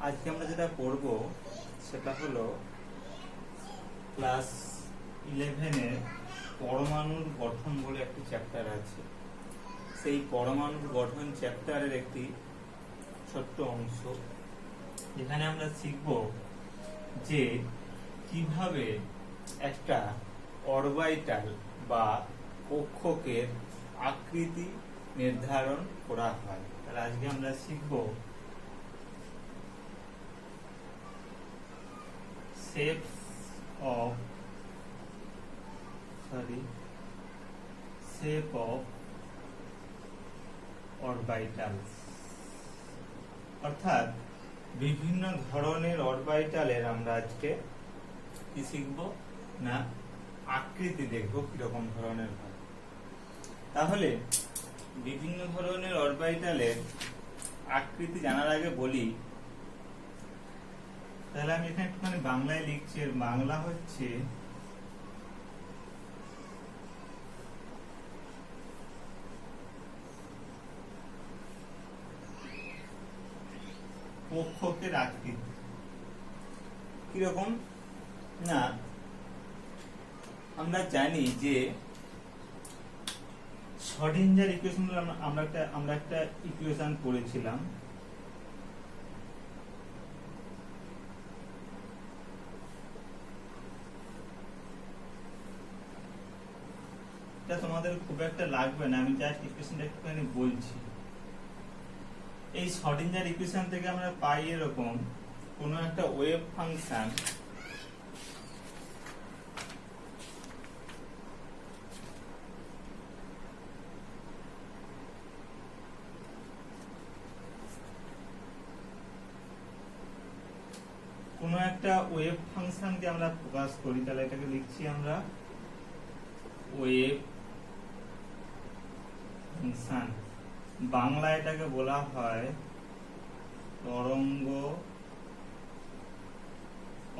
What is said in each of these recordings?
আজকে আমরা যেটা পড়ব সেটা হলো ক্লাস 11-এর পরমাণুর গঠন বলে একটি চ্যাপ্টার আছে। সেই পরমাণুর গঠন চ্যাপ্টারের একটি ছোট্ট অংশ, যেখানে আমরা শিখব যে কিভাবে একটা অরবিটাল বা কক্ষকের আকৃতি নির্ধারণ করা হয়। তাহলে আজকে আমরা শিখব shapes of orbitals, অর্থাৎ বিভিন্ন ধরনের অরবিটালের আমরা আজকে কি শিখব না আকৃতি দেখব কিরকম ধরনের হয়। তাহলে বিভিন্ন ধরনের অরবিটালের আকৃতি জানার আগে বলি, তাহলে আমি এখানে একটুখানি বাংলায় লিখছি। এর বাংলা হচ্ছে কক্ষকের আকৃতি কিরকম না, আমরা জানি যে শ্রোডিঞ্জার ইকুয়েশন আমরা একটা ইকুয়েশন পড়েছিলাম। এটা তোমাদের খুব একটা লাগবে না, আমি জাস্ট ইকুয়েশনটা একটুখানি বলছি। এই শ্রোডিঞ্জার ইকুয়েশন থেকে আমরা পাই এরকম কোন একটা ওয়েভ ফাংশন কে আমরা প্রকাশ করি, তাহলে এটাকে লিখছি আমরা ওয়েভ ফাংশন। বাংলায় এটাকে বলা হয় তরঙ্গ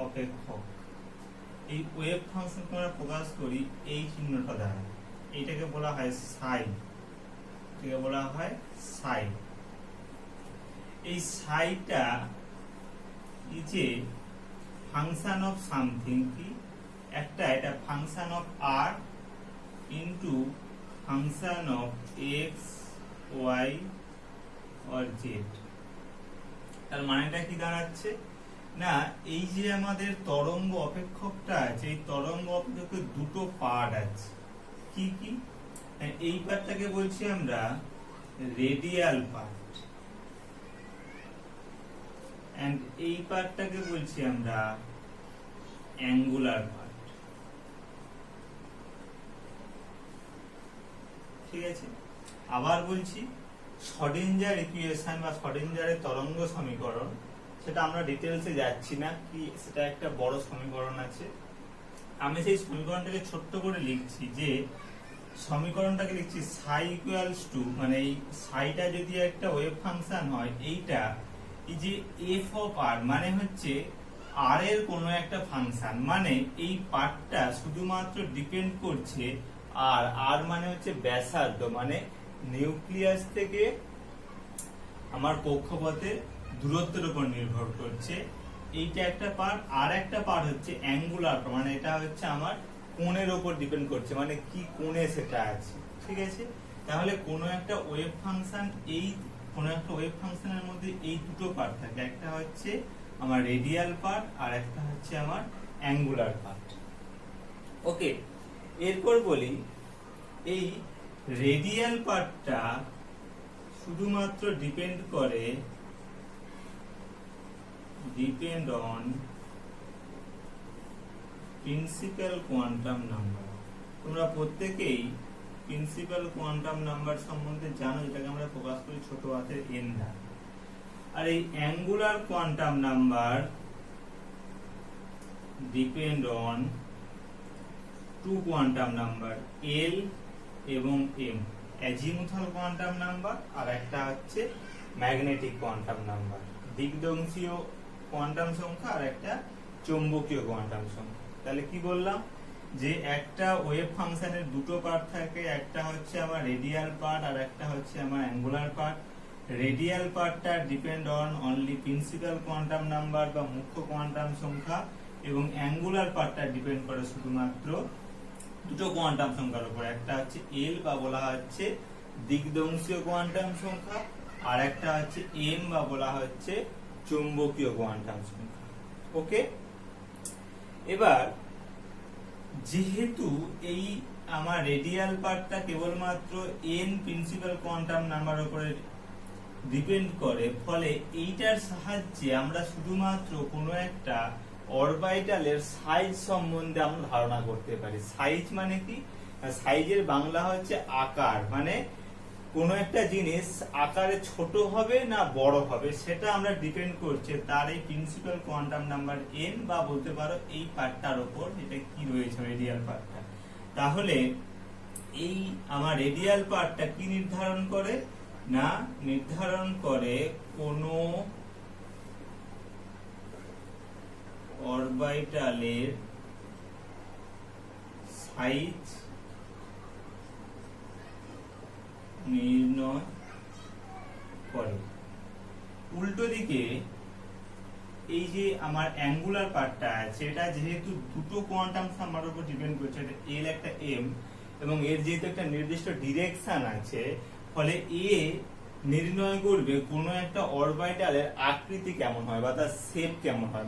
অপেক্ষক। এই ওয়েভ ফাংশন আমরা প্রকাশ করি এই চিহ্নটা দ্বারা, এইটাকে বলা হয় সাই। এটাকে বলা হয় সাই। এই সাইটা is a function of something, কি একটা এটা function of R into function of X Y or Z. তার মানেটা কি দাঁড়াচ্ছে না, এই যে আমাদের তরঙ্গ অপেক্ষকটা আছে, এই তরঙ্গ অপেক্ষকের দুটো পার্ট আছে। কি কি? এই পার্টটাকে বলছি আমরা রেডিয়াল পার্ট, এন্ড এই পার্টটাকে বলছি আমরা অ্যাঙ্গুলার পার্ট। ঠিক আছে, আবার বলছি শ্রোডিঞ্জার ইকুয়েশন বা শ্রোডিঞ্জারের তরঙ্গ সমীকরণ, সেটা আমরা ডিটেলসে যাচ্ছি না, কি সেটা একটা বড় সমীকরণ আছে। আমি সেই সমীকরণটাকে ছোট্ট করে লিখছি, যে সমীকরণটাকে লিখছি সাই ইকুয়ালস টু, মানে এই সাইটা যদি একটা ওয়েভ ফাংশন হয়, এইটা এই যে এফ অফ আর মানে হচ্ছে আর এর কোনো একটা ফাংশন, মানে এই পার্টটা শুধুমাত্র ডিপেন্ড করছে আর আর মানে হচ্ছে ব্যাসার্ধ, মানে নিউক্লিয়াস থেকে আমার কক্ষপথের দূরত্বের উপর নির্ভর করছে। এইটা একটা পার্ট। আর একটা পার্ট হচ্ছে অ্যাঙ্গুলার, মানে এটা হচ্ছে আমার কোণের উপর ডিপেন্ড করছে, মানে কি কোণে সেটা আছে। ঠিক আছে, তাহলে কোনো একটা ওয়েভ ফাংশন, এই কোনো একটা ওয়েভ ফাংশনের মধ্যে এই দুটো পার্ট থাকে, একটা হচ্ছে আমার রেডিয়াল পার্ট আর একটা হচ্ছে আমার অ্যাঙ্গুলার পার্ট। ওকে, এরপর বলি এই রেডিয়াল পার্টটা শুধুমাত্র depend on principal quantum number. তোমরা প্রত্যেকেই প্রিন্সিপাল কোয়ান্টাম নাম্বার সম্বন্ধে জানো, যেটাকে আমরা প্রকাশ করি ছোট হাতের এন দ্বারা। আর এই angular quantum number depend on two quantum number, l এবং এম। অ্যাজিমুথাল কোয়ান্টাম নাম্বার আর একটা হচ্ছে ম্যাগনেটিক কোয়ান্টাম নাম্বার, দিকদংশীয় কোয়ান্টাম সংখ্যা আর একটা চৌম্বকীয় কোয়ান্টাম সংখ্যা। তাহলে কি বললাম, যে একটা ওয়েভ ফাংশনের দুটো পার্ট থাকে, একটা হচ্ছে আমার রেডিয়াল পার্ট আর একটা হচ্ছে আমার অ্যাঙ্গুলার পার্ট। রেডিয়াল পার্টটা depend on only principal quantum number বা মুখ্য কোয়ান্টাম সংখ্যা, এবং অ্যাঙ্গুলার পার্টটা ডিপেন্ড করে শুধুমাত্র দুটো কোয়ান্টাম সংখ্যার উপর, একটা হচ্ছে এল বা বলা হচ্ছে দিগদংশীয় কোয়ান্টাম সংখ্যা, আর একটা হচ্ছে এম বা বলা হচ্ছে চৌম্বকীয় কোয়ান্টাম সংখ্যা। ওকে, এবার যেহেতু এই আমার রেডিয়াল পার্টটা কেবলমাত্র এন প্রিন্সিপাল কোয়ান্টাম নাম্বার উপরে ডিপেন্ড করে, ফলে এইটার সাহায্যে আমরা শুধুমাত্র কোনো একটা অরবিটালের সাইজ সম্বন্ধে আমরা ধারণা করতে পারি। সাইজ মানে কি? সাইজের বাংলা হচ্ছে আকার, মানে কোনো একটা জিনিস আকারে ছোট হবে না বড় হবে সেটা আমরা ডিপেন্ড করছে তার এই প্রিন্সিপাল কোয়ান্টাম নাম্বার এন বা বলতে পারো এই পার্টটার উপর, এটা কি রয়েছে রেডিয়াল পার্টটা। তাহলে এই আমার রেডিয়াল পার্টটা কি নির্ধারণ করে না, নির্ধারণ করে কোনো অরবিটালের সাইজ নির্ণয় করে। উল্টো দিকে এই যে আমার অ্যাঙ্গুলার পার্টটা আছে, এটা যেহেতু দুটো কোয়ান্টাম নাম্বারের উপর ডিপেন্ড করছে, এটা এল একটা এম, এবং এর যেহেতু একটা নির্দিষ্ট ডিরেকশন আছে, ফলে এ নির্ণয় করবে কোনো একটা অরবিটালের আকৃতি কেমন হয় বা তার শেপ কেমন হয়,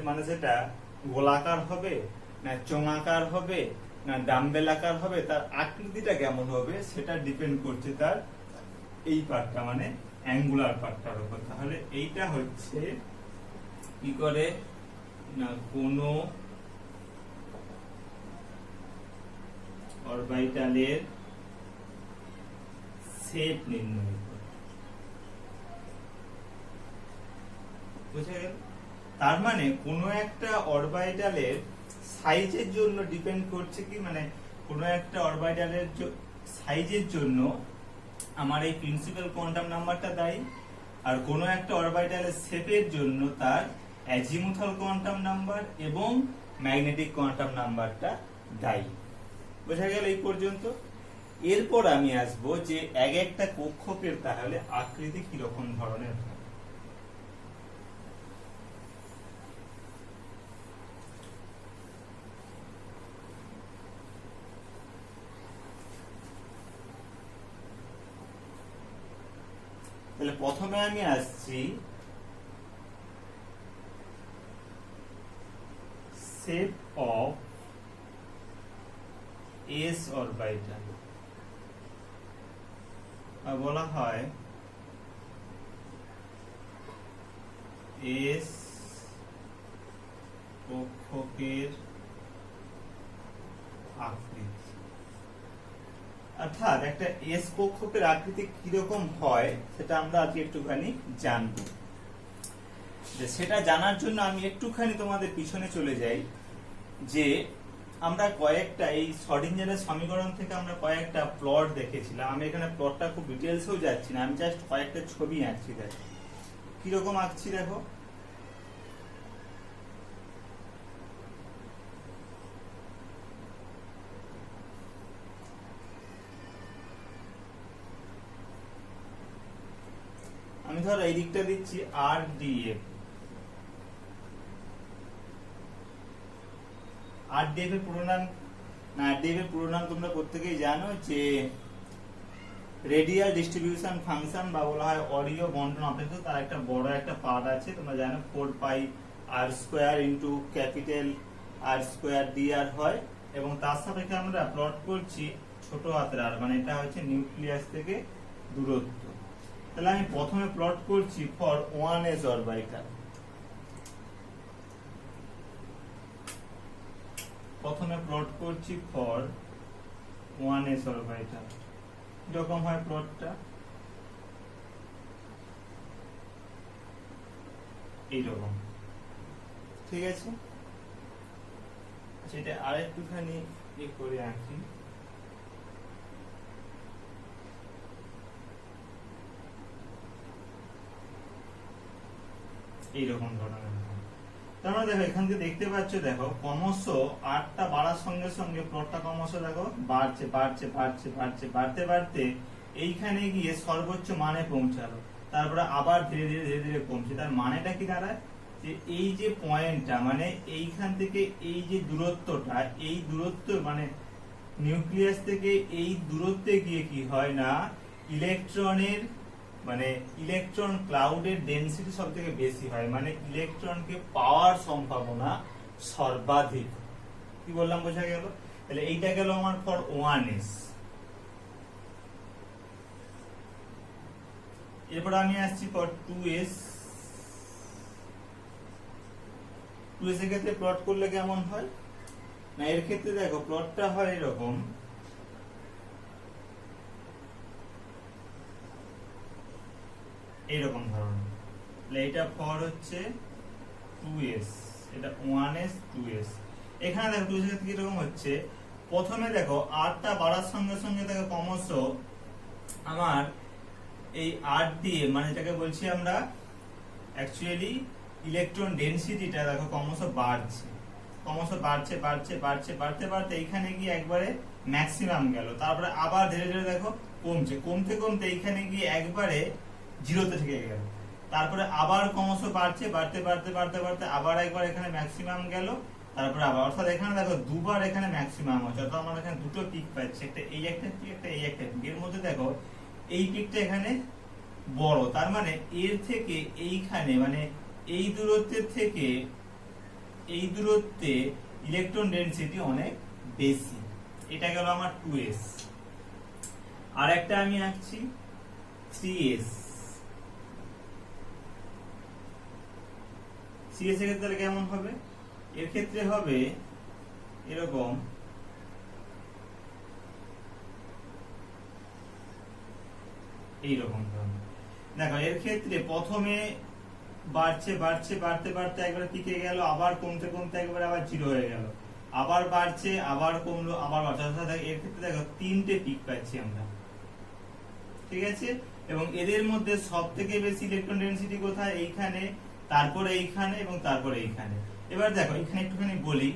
মানে সেটা গোলাকার হবে না চোঙাকার হবে না ডাম্বেল আকার হবে, তার আকৃতিটা কেমন হবে সেটা ডিপেন্ড করছে তার এই পার্টটা মানে অ্যাঙ্গুলার পার্টটার উপর। তাহলে এইটা হচ্ছে কি করে না, কোনো অরবিটালের শেপ নির্ণয় করে। বুঝা গেল? তার মানে কোনো একটা অরবিটালের সাইজের জন্য ডিপেন্ড করছে কি, মানে কোনো একটা অরবিটালের সাইজের জন্য আমার এই প্রিন্সিপাল কোয়ান্টাম নাম্বারটা দায়ী, আর কোনো একটা অরবিটালের শেপের জন্য তার অ্যাজিমুথাল কোয়ান্টাম নাম্বার এবং ম্যাগনেটিক কোয়ান্টাম নাম্বারটা দায়ী। বোঝা গেল এই পর্যন্ত? এরপর আমি আসবো যে এক একটা কক্ষকের তাহলে আকৃতি কিরকম ধরনের হয়। তাহলে প্রথমে আমি আসছি শেপ অফ এস অরবিটাল, বলা হয় এস কক্ষকের আকৃতি। অর্থাৎ একটা এস কক্ষকের আকৃতি কিরকম হয় সেটা আমরা আজকে একটুখানি জানবো। সেটা জানার জন্য আমি একটুখানি তোমাদের পিছনে চলে যাই, যে আমরা কয়েকটা এই শ্রোডিঞ্জারের সমীকরণ থেকে আমরা কয়েকটা প্লট দেখেছিলাম। আমি এখানে প্লটটা খুব ডিটেলসেও যাচ্ছি না, আমি জাস্ট কয়েকটা ছবি আঁকছি। দেখো কিরকম আঁকছি, দেখো আমি ধরো এই দিকটা দিচ্ছি আর ডিএফ। আর ডিএফ এর পুরো নাম না, আর ডিএফ এর পুরো নাম তোমরা প্রত্যেকেই জানো যে রেডিয়াল ডিস্ট্রিবিউশন ফাংশন বা বলা হয় অরীয় বন্টন অপেক্ষক। তার একটা বড় একটা পার্ট আছে, তোমরা জানো 4 pi r square into capital R square dR হয়, এবং তার সাপেক্ষে আমরা প্লট করছি ছোট হাতের আর, মানে এটা হচ্ছে নিউক্লিয়াস থেকে দূরত্ব। তাহলে আমি প্রথমে প্লট করছি ফর 1s অরবিটাল। প্রথমে প্লট করছি ফর 1s অরবিটাল। কিরকম হয় প্লটটা, এইরকম। ঠিক আছে, সেটা আরেকটুখানি করে আঁকি। এইরকম ধরনের। তার মানে দেখো এখান থেকে দেখতে পাচ্ছ, দেখো ক্রমশ আটটা বাড়ার সঙ্গে সঙ্গে প্লটটা ক্রমশ দেখো বাড়ছে বাড়ছে বাড়ছে বাড়ছে, বাড়তে বাড়তে এইখানে গিয়ে সর্বোচ্চ মানে পৌঁছালো, তারপরে আবার ধীরে ধীরে ধীরে ধীরে কমছে। তার মানেটা কি দাঁড়ায়, যে এই যে পয়েন্টটা মানে এইখান থেকে এই যে দূরত্বটা, এই দূরত্ব মানে নিউক্লিয়াস থেকে এই দূরত্বে গিয়ে কি হয় না, ইলেকট্রনের মানে ইলেকট্রন ক্লাউডের ডেনসিটি সব থেকে বেশি হয়, মানে ইলেকট্রনকে পাওয়ার সম্ভাবনা সর্বাধিক। কি বললাম বোঝা গেল? তাহলে এইটা গেল আমার ফর 1s। এরপর আমি আসছি ফর 2s। 2s এর ক্ষেত্রে প্লট করলে কেমন হয় না, এর ক্ষেত্রে দেখো প্লটটা হয় এরকম, এইরকম ধরনের। এটা ফর হচ্ছে 2s, এটা 1s 2s। এখানে দেখো 2s এর ক্ষেত্রে কিরকম হচ্ছে, প্রথমে দেখো আরটা বাড়ার সঙ্গে সঙ্গে দেখো ক্রমশ আমার এই আর দিয়ে মানে যেটাকে বলছি আমরা অ্যাকচুয়ালি ইলেকট্রন ডেনসিটিটা দেখো ক্রমশ বাড়ছে, ক্রমশ বাড়ছে বাড়ছে বাড়ছে বাড়তে বাড়তে এইখানে গিয়ে একবারে ম্যাক্সিমাম গেল, তারপরে আবার ধীরে ধীরে দেখো কমছে, কমতে কমতে এইখানে গিয়ে একবারে জিরোতে থেকে গেল, তারপরে আবার ক্রমশ বাড়ছে, বাড়তে বাড়তে বাড়তে বাড়তে আবার একবার এখানে ম্যাক্সিমাম গেল, তারপরে আবার, অর্থাৎ এখানে দেখো দুবার এখানে ম্যাক্সিমাম হচ্ছে, অর্থাৎ আমরা এখানে দুটো পিক পাচ্ছি, একটা এই একটা পিক, একটা এই একটা পিক। এর মধ্যে দেখো এই পিকটা এখানে বড়, তার মানে এর থেকে এইখানে মানে এই দূরত্বের থেকে এই দূরত্বে ইলেকট্রন ডেনসিটি অনেক বেশি। এটা গেল আমার 2s। আর একটা আমি আঁকছি 3s। 3s এর ক্ষেত্রে কেমন হবে, এর ক্ষেত্রে হবে এরকম, এইরকম দেখো। এর ক্ষেত্রে প্রথমে বাড়ছে বাড়ছে বাড়তে বাড়তে একবার পিকে গেল, আবার কমতে কমতে একবার আবার জিরো হয়ে গেল, আবার বাড়ছে আবার কমলো আবার বাড়ছে, অর্থাৎ এর ক্ষেত্রে দেখো তিনটে পিক পাচ্ছি আমরা, ঠিক আছে। এবং এদের মধ্যে সব থেকে বেশি ইলেকট্রন ডেনসিটি কোথায়, এইখানে, তারপরে এইখানে এবং তারপরে এইখানে। এবার দেখো এখানে একটুখানি বলি,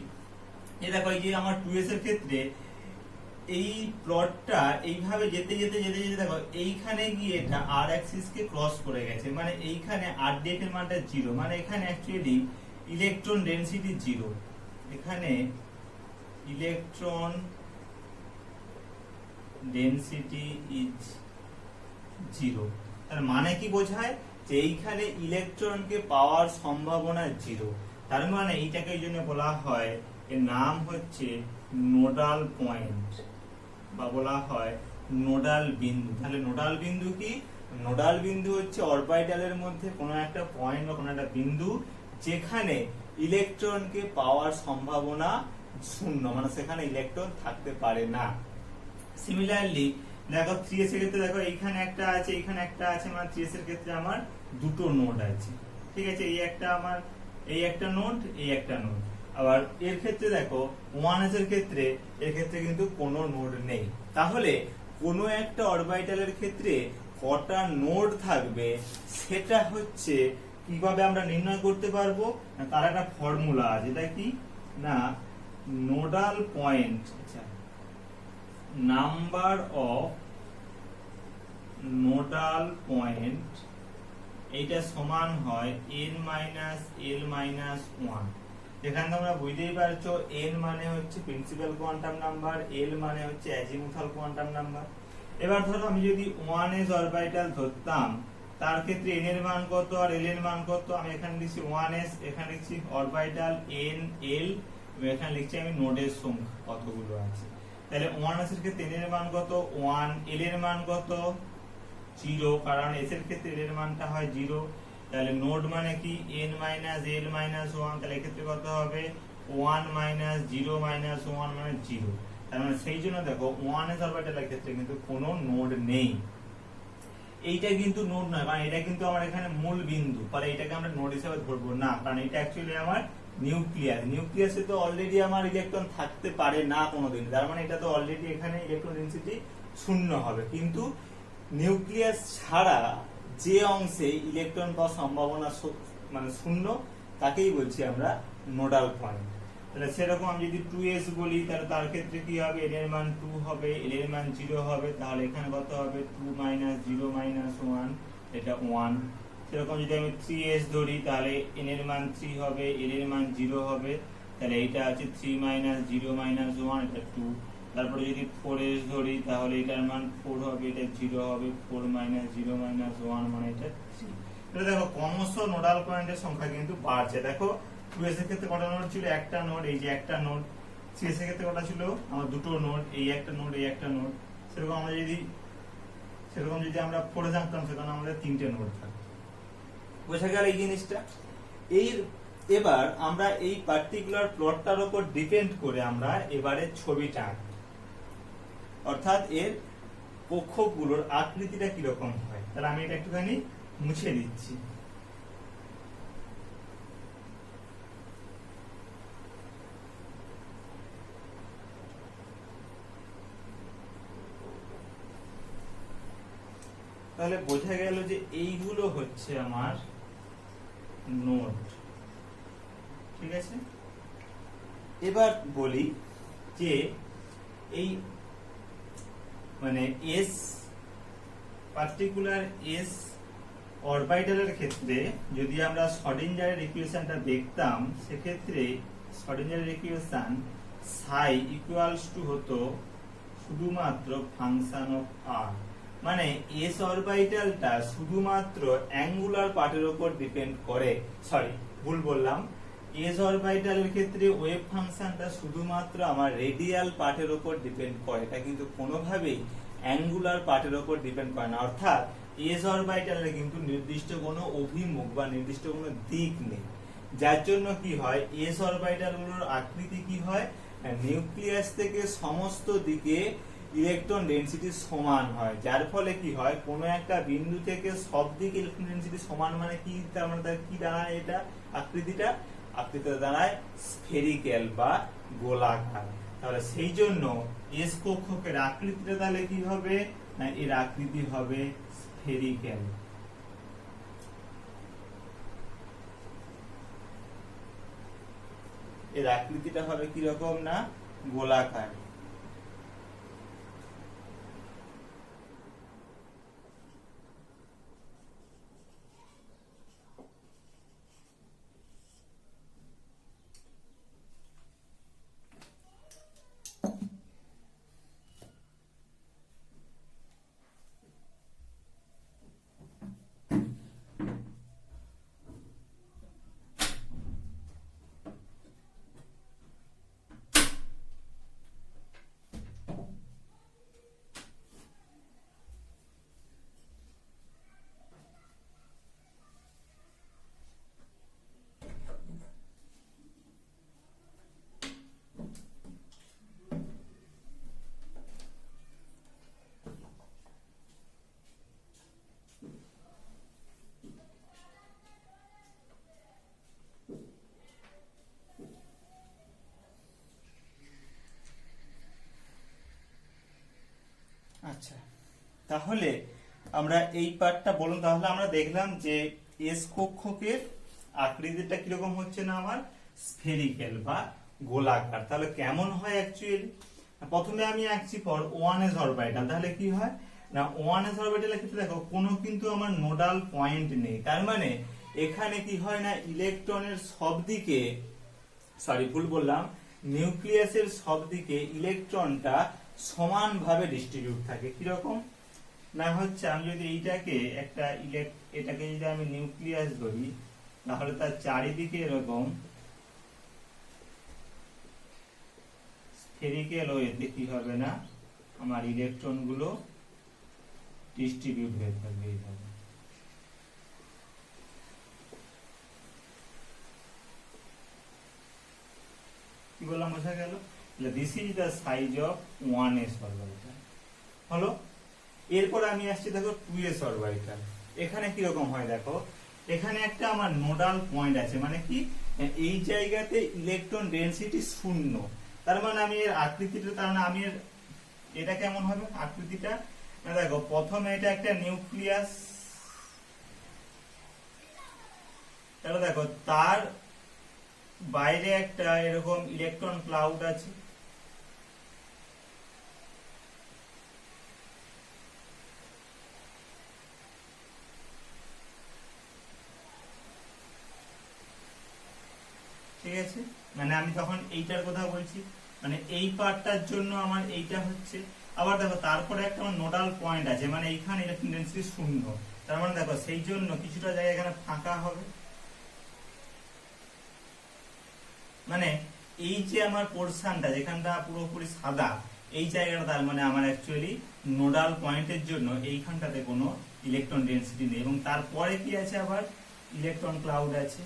এই দেখো এই যে আমার 2s এর ক্ষেত্রে এই প্লটটা এইভাবে যেতে যেতে যেতে যেতে দেখো এইখানে গিয়ে এটা আর অ্যাক্সিস কে ক্রস করে গেছে, মানে এইখানে আর ডেট এর মানটা 0, মানে এখানে অ্যাকচুয়ালি ইলেকট্রন ডেনসিটি 0, এখানে ইলেকট্রন ডেনসিটি ইজ 0। তার মানে কি বোঝায়, যে এইখানে ইলেকট্রনকে পাওয়ার সম্ভাবনা 0। তার মানে এইটাকে এই জন্য বলা হয়, এর নাম হচ্ছে নোডাল পয়েন্ট বা বলা হয় নোডাল বিন্দু। তাহলে নোডাল বিন্দু কি, নোডাল বিন্দু হচ্ছে অরবিটালের মধ্যে কোনো একটা পয়েন্ট বা কোনো একটা বিন্দু যেখানে ইলেকট্রনকে পাওয়ার সম্ভাবনা 0, মানে সেখানে ইলেকট্রন থাকতে পারে না। সিমিলারলি দেখো 3s এর ক্ষেত্রে দেখো এইখানে একটা আছে, এইখানে একটা আছে, মানে 3s এর ক্ষেত্রে আমার দুটো নোড আছে, ঠিক আছে। এই একটা আমার এই একটা নোড, এই একটা নোড। আবার এর ক্ষেত্রে দেখো 1s এর ক্ষেত্রে এর ক্ষেত্রে কিন্তু কোনো নোড নেই। তাহলে কোনো একটা অরবিটালের ক্ষেত্রে কটা নোড থাকবে সেটা হচ্ছে কিভাবে আমরা নির্ণয় করতে পারবো, তার একটা ফর্মুলা আছে, এটা কি না নোডাল পয়েন্ট, আচ্ছা নাম্বার অফ নোডাল পয়েন্ট, এইটা সমান হয় n-l-1। এখানে তোমরা বুঝতেই পারছো n মানে হচ্ছে প্রিন্সিপাল কোয়ান্টাম নাম্বার, l মানে হচ্ছে অ্যাজিমুথাল কোয়ান্টাম নাম্বার। এবার ধরো আমি যদি 1s অরবিটাল ধরতাম, তার ক্ষেত্রে n এর মান কত আর l এর মান কত, আমি এখানে লিখছি 1s, এখানে লিখছি অরবিটাল n l, এবং এখানে লিখছি আমি নোডের সংখ্যা কতগুলো আছে। তাহলে 1s এর ক্ষেত্রে n এর মান কত 1, l এর মান কত 0, কারণ s এর ক্ষেত্রে l এর মানটা হয় 0। তাহলে নোড মানে কি n-l-1, তাহলে এক্ষেত্রে কত হবে 1 - 0 - 1 মানে 0। তার মানে সেই জন্য দেখো 1s অরবিটালের ক্ষেত্রে কিন্তু কোনো নোড নেই। এইটা কিন্তু নোড নয়, কারণ এটা কিন্তু আমার এখানে মূল বিন্দু, ফলে এটাকে আমরা নোড হিসেবে ধরবো না, কারণ এটা অ্যাকচুয়ালি আমার নিউক্লিয়াস। নিউক্লিয়াসে তো অলরেডি আমার ইলেকট্রন থাকতে পারে না কোনোদিন, তার মানে এটা তো অলরেডি এখানে ইলেকট্রন ডেনসিটি 0 হবে। কিন্তু নিউক্লিয়াস ছাড়া যে অংশে ইলেকট্রন পাওয়ার সম্ভাবনা মানে 0, তাকেই বলছি আমরা নোডাল পয়েন্ট। তাহলে সেরকম আমি যদি 2s বলি তাহলে তার ক্ষেত্রে কি হবে, n এর মান 2 হবে, l এর মান 0 হবে, তাহলে এখানে কত হবে 2 - 0 - 1, এটা 1। সেরকম যদি আমি 3s ধরি তাহলে n এর মান 3 হবে, l এর মান 0 হবে, তাহলে এইটা আছে 3 - 0 - 1, এটা 2। তারপরে যদি 4s ধরি তাহলে এটার মান 4 হবে, এটা 0 হবে, 4 - 0 - 1 মানে এটা 3। তাহলে দেখো ক্রমশ নোডাল পয়েন্টের সংখ্যা কিন্তু বাড়ছে। দেখো 2s এর ক্ষেত্রে কটা নোড ছিল, একটা নোড, এই যে একটা নোড। 3s এর ক্ষেত্রে কটা ছিল, আমার দুটো নোড, এই একটা নোড, এই একটা নোড। সেরকম যদি আমরা 4 এ থাকতাম সেখানে আমাদের 3টে নোড থাকতো। বোঝা গেল এই জিনিসটা। এবার আমরা এই পার্টিকুলার প্লটটার উপর ডিপেন্ড করে আমরা এবারে ছবিটা আঁকব, অর্থাৎ এর কক্ষগুলোর আকৃতিটা কিরকম হয়। তাহলে আমি এটা একটুখানি মুছে দিচ্ছি। তাহলে বোঝা গেল যে এইগুলো হচ্ছে আমার নোড, ঠিক আছে। এবার বলি যে এই মানে এস পার্টিকুলার এস অরবিটালের ক্ষেত্রে যদি আমরা শ্রোডিঞ্জারের ইকুয়েশনটা দেখতাম, সেক্ষেত্রে শ্রোডিঞ্জারের ইকুয়েশন সাই ইকুয়ালস টু হতো শুধুমাত্র ফাংশন অফ আর, মানে এস অরবিটালটা শুধুমাত্র অ্যাঙ্গুলার পার্টের উপর ডিপেন্ড করে। সরি, ভুল বললাম। এস অরবিটালের ক্ষেত্রে ওয়েভ ফাংশনটা শুধুমাত্র আমার রেডিয়াল পার্টের উপর ডিপেন্ড করে, এটা কিন্তু কোনোভাবেই অ্যাঙ্গুলার পার্টের উপর ডিপেন্ড করে না। অর্থাৎ এস অরবিটালে কিন্তু নির্দিষ্ট কোনো অভিমুখ বা নির্দিষ্ট কোনো দিক নেই, যার জন্য কি হয়, এস অরবিটালগুলোর আকৃতি কি হয়, নিউক্লিয়াস থেকে সমস্ত দিকে ইলেকট্রন ডেনসিটি সমান হয়, যার ফলে কি হয়, কোনো একটা বিন্দু থেকে সব দিকে ইলেকট্রন ডেনসিটি সমান মানে কি, তার মানে কি দাঁড়ায়, এটা আকৃতিটা দাঁড়ায় স্ফেরিক্যাল বা গোলাকার। তাহলে সেই জন্য এস কক্ষকের আকৃতিটা তাহলে কি হবে না, এর আকৃতি হবে স্ফেরিক্যাল। এর আকৃতিটা হবে কি রকম না, গোলাকার। আচ্ছা, তাহলে আমরা এই পার্টটা বলুন। তাহলে আমরা দেখলাম যে এস কক্ষকের আকৃতিটা কিরকম হচ্ছে না, আমার স্ফেরিক্যাল বা গোলাকার। তাহলে কেমন হয় অ্যাকচুয়ালি, প্রথমে আমি আঁকছি ফর 1s অরবিটাল। তাহলে কি হয় না, 1s অরবিটালের ক্ষেত্রে দেখো কোনো কিন্তু আমার নোডাল পয়েন্ট নেই, তার মানে এখানে কি হয় না, ইলেকট্রনের সব দিকে, সরি ভুল বললাম, নিউক্লিয়াসের সব দিকে ইলেকট্রনটা সমানভাবে ডিস্ট্রিবিউট থাকে। কিরকম না হচ্ছে, আমি যদি এইটাকে এটাকে যদি আমি নিউক্লিয়াস ধরি, তাহলে তার চারিদিকে এরকম স্ফেরিক্যাল ওয়েতে কি হবে না, আমার ইলেকট্রন গুলো ডিস্ট্রিবিউট হয়ে থাকবে এইভাবে। কি বললাম, বোঝা গেল? This is the size of 1s orbital হলো। এরপর আমি আসছি দেখো 2s অরবিটাল। এখানে কি রকম হয় দেখো, এখানে একটা আমার নোডাল পয়েন্ট আছে, মানে কি এই জায়গাতে ইলেকট্রন ডেনসিটি 0, তার মানে আমি এর আকৃতিটা, তার মানে আমি এটা কেমন হবে আকৃতিটা না, দেখো প্রথমে এটা একটা নিউক্লিয়াস, তাহলে দেখো তার বাইরে একটা এরকম ইলেকট্রন ক্লাউড আছে, ঠিক আছে, মানে আমি তখন এইটার কথা বলছি, মানে এই পার্টটার জন্য আমার এইটা হচ্ছে। আবার দেখো তারপরে একটা আমার নোডাল পয়েন্ট আছে, মানে এইখানে ইলেকট্রন ডেনসিটি শূন্য, তার মানে দেখো সেই জন্য কিছুটা জায়গা এখানে ফাঁকা হবে, মানে এই যে আমার পোরশনটা যেখানটা পুরোপুরি সাদা, এই জায়গাটা তার মানে আমার অ্যাকচুয়ালি নোডাল পয়েন্টের জন্য এইখানটাতে কোনো ইলেকট্রন ডেনসিটি নেই, এবং তারপরে কি আছে আবার ইলেকট্রন ক্লাউড আছে।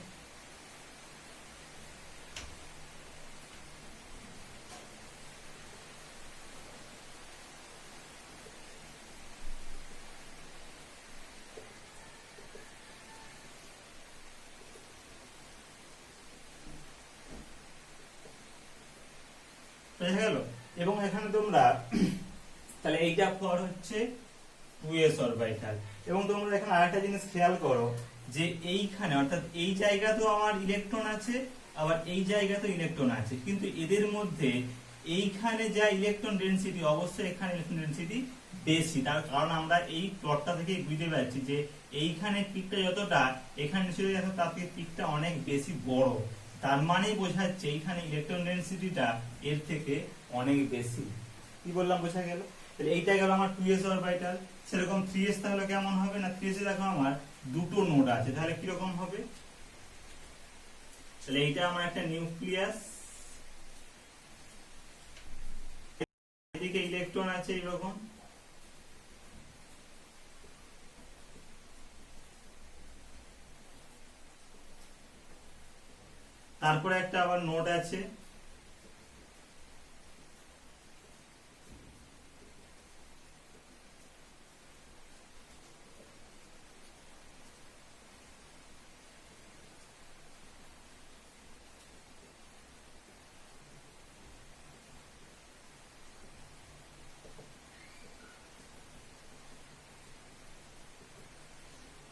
বোঝা গেল? এবং এখানে তোমরা তাহলে এইটা পর হচ্ছে 2s অরবিটাল, এবং তোমরা এখানে আরেকটা জিনিস খেয়াল করো যে এইখানে অর্থাৎ এই জায়গাতেও আমার ইলেকট্রন আছে, আবার এই জায়গাতেও ইলেকট্রন আছে, কিন্তু এদের মধ্যে এইখানে যা ইলেকট্রন ডেনসিটি অবশ্যই এখানে ইলেকট্রন ডেনসিটি বেশি, তার কারণ আমরা এই প্লটটা থেকে বুঝতে পারছি যে এইখানে পিকটা যতটা এখানে নিশ্চয়ই দেখো তার থেকে পিকটা অনেক বেশি বড়, তার মানেই বোঝাচ্ছে এইখানে ইলেকট্রন ডেনসিটিটা এর থেকে অনেক বেশি। কি বললাম, বোঝা গেল? তাহলে এইটা গেল আমার 2s অরবিটাল। সেরকম 3s তাহলে কেমন হবে না, 3s এ দেখো আমার দুটো নোড আছে, তাহলে কিরকম হবে, তাহলে এইটা আমার একটা নিউক্লিয়াস, এদিকে ইলেকট্রন আছে এইরকম, তারপরে একটা আবার নোড আছে,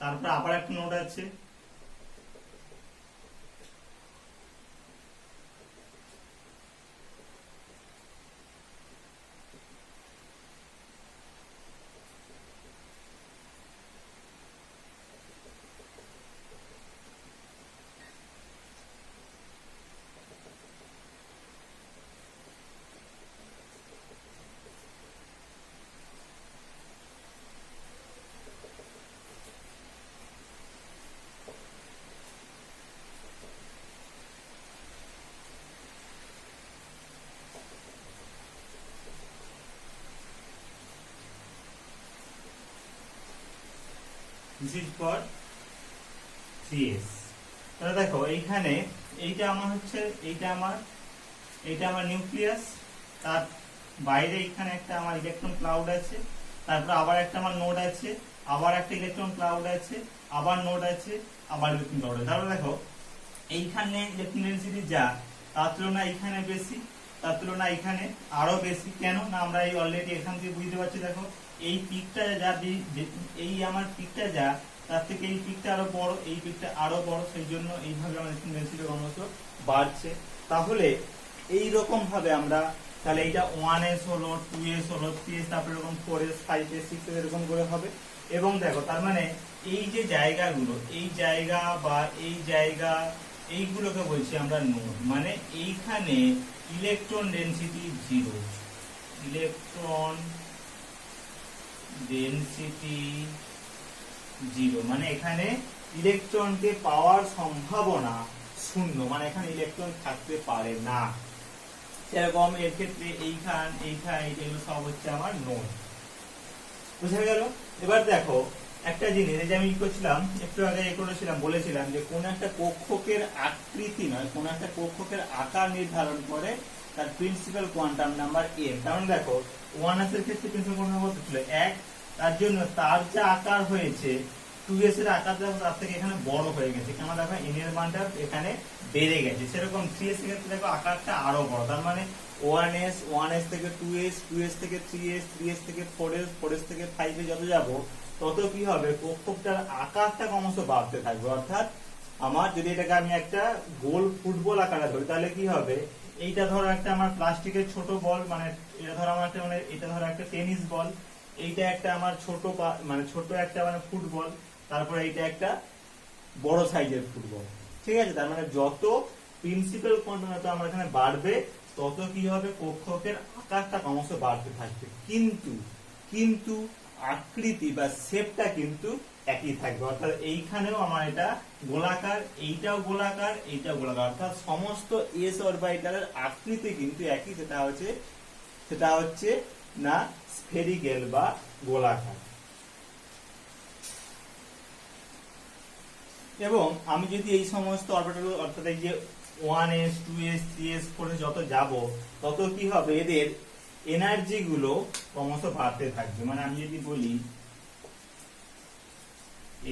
তারপরে আবার একটা নোড আছে, দিস ইজ ফর 3s। তাহলে দেখো এইখানে এইটা আমার হচ্ছে এইটা আমার নিউক্লিয়াস, তার বাইরে এইখানে একটা আমার ইলেকট্রন ক্লাউড আছে, তারপর আবার একটা আমার নোড আছে, আবার একটা ইলেকট্রন ক্লাউড আছে, আবার নোড আছে, আবার ইলেকট্রন ক্লাউড আছে। তাহলে দেখো এইখানে ইলেকট্রন ডেনসিটি যা তার তুলনায় এইখানে বেশি, তার তুলনায় এখানে আরো বেশি। কেন না, আমরা এই অলরেডি এখান থেকে বুঝতে পারছি, দেখো এই পিকটা যা এই আমার পিকটা যা তার থেকে এই পিকটা আরো বড়, এই পিকটা আরো বড়, সেই জন্য এইভাবে আমার ডেনসিটি ক্রমশ বাড়ছে। তাহলে এই রকম ভাবে আমরা তাহলে এইটা 1s হলো, 2s হলো, 3s, তারপরে এরকম 4s, 5s, 6s এরকম করে হবে। এবং দেখো তার মানে এই যে জায়গাগুলো, এই জায়গা বা এই জায়গা, এইগুলোকে বলছি আমরা নোড, মানে এইখানে ইলেকট্রন ডেনসিটি 0, ইলেকট্রন ডেনসিটি 0, মানে এখানে ইলেকট্রনকে পাওয়ার সম্ভাবনা 0, মানে এখানে ইলেকট্রন থাকতে পারে না। সেরকম এর ক্ষেত্রে এইখান এগুলো সব হচ্ছে আমার নোড। বুঝা গেল? এবার দেখো একটা জিনিস, এই যে আমি কি করছিলাম একটু আগে বলেছিলাম যে কোন একটা কক্ষকের আকৃতি নয়, কোন একটা কক্ষকের আকার নির্ধারণ করে তার প্রিন্সিপাল কোয়ান্টাম নাম্বার m। কারণ দেখো 1s এর ক্ষেত্রে প্রিন্সিপাল কোয়ান্টাম নাম্বার ছিল 1, তার জন্য তার যা আকার হয়েছে 2s এর আকার তার থেকে এখানে বড় হয়ে গেছে, কেন দেখো n এর মানটা এখানে বেড়ে গেছে। সেরকম 3s এর ক্ষেত্রে দেখো আকারটা আরো বড়, তার মানে 1s থেকে 2s, 2s থেকে 3s, 3s থেকে 4s, 4s থেকে 5 এ যত যাব তত কি হবে, কক্ষকটার আকারটা ক্রমশ বাড়তে থাকবে, অর্থাৎ আমার যদি এটাকে আমি একটা গোল ফুটবল আকারে ধরি তাহলে কি হবে, এইটা ধরো একটা আমার প্লাস্টিকের ছোট বল, মানে এটা ধরো আমার একটা, মানে এটা ধরো একটা টেনিস বল, এইটা একটা আমার ছোট মানে ছোট একটা মানে ফুটবল, তারপরে এইটা একটা বড় সাইজের ফুটবল। ঠিক আছে, তার মানে যত প্রিন্সিপাল কোয়ান্টাম যত আমার এখানে বাড়বে তত কি হবে, কক্ষকের আকারটা ক্রমশ বাড়তে থাকবে, কিন্তু কিন্তু আকৃতি বা শেপটা কিন্তু একই থাকবে। অর্থাৎ এইখানেও আমার এটা গোলাকার, এইটাও গোলাকার, এইটাও গোলাকার, অর্থাৎ সমস্ত এস অরবিটালের আকৃতি কিন্তু একই, সেটা হচ্ছে না স্ফেরিক্যাল বা গোলাকার। এবং আমি যদি এই সমস্ত অরবিটাল অর্থাৎ এই যে 1s 2s 3s 4s যত যাব তত কি হবে, এদের এনার্জি গুলো ক্রমশ বাড়তে থাকবে। মানে আমি যদি বলি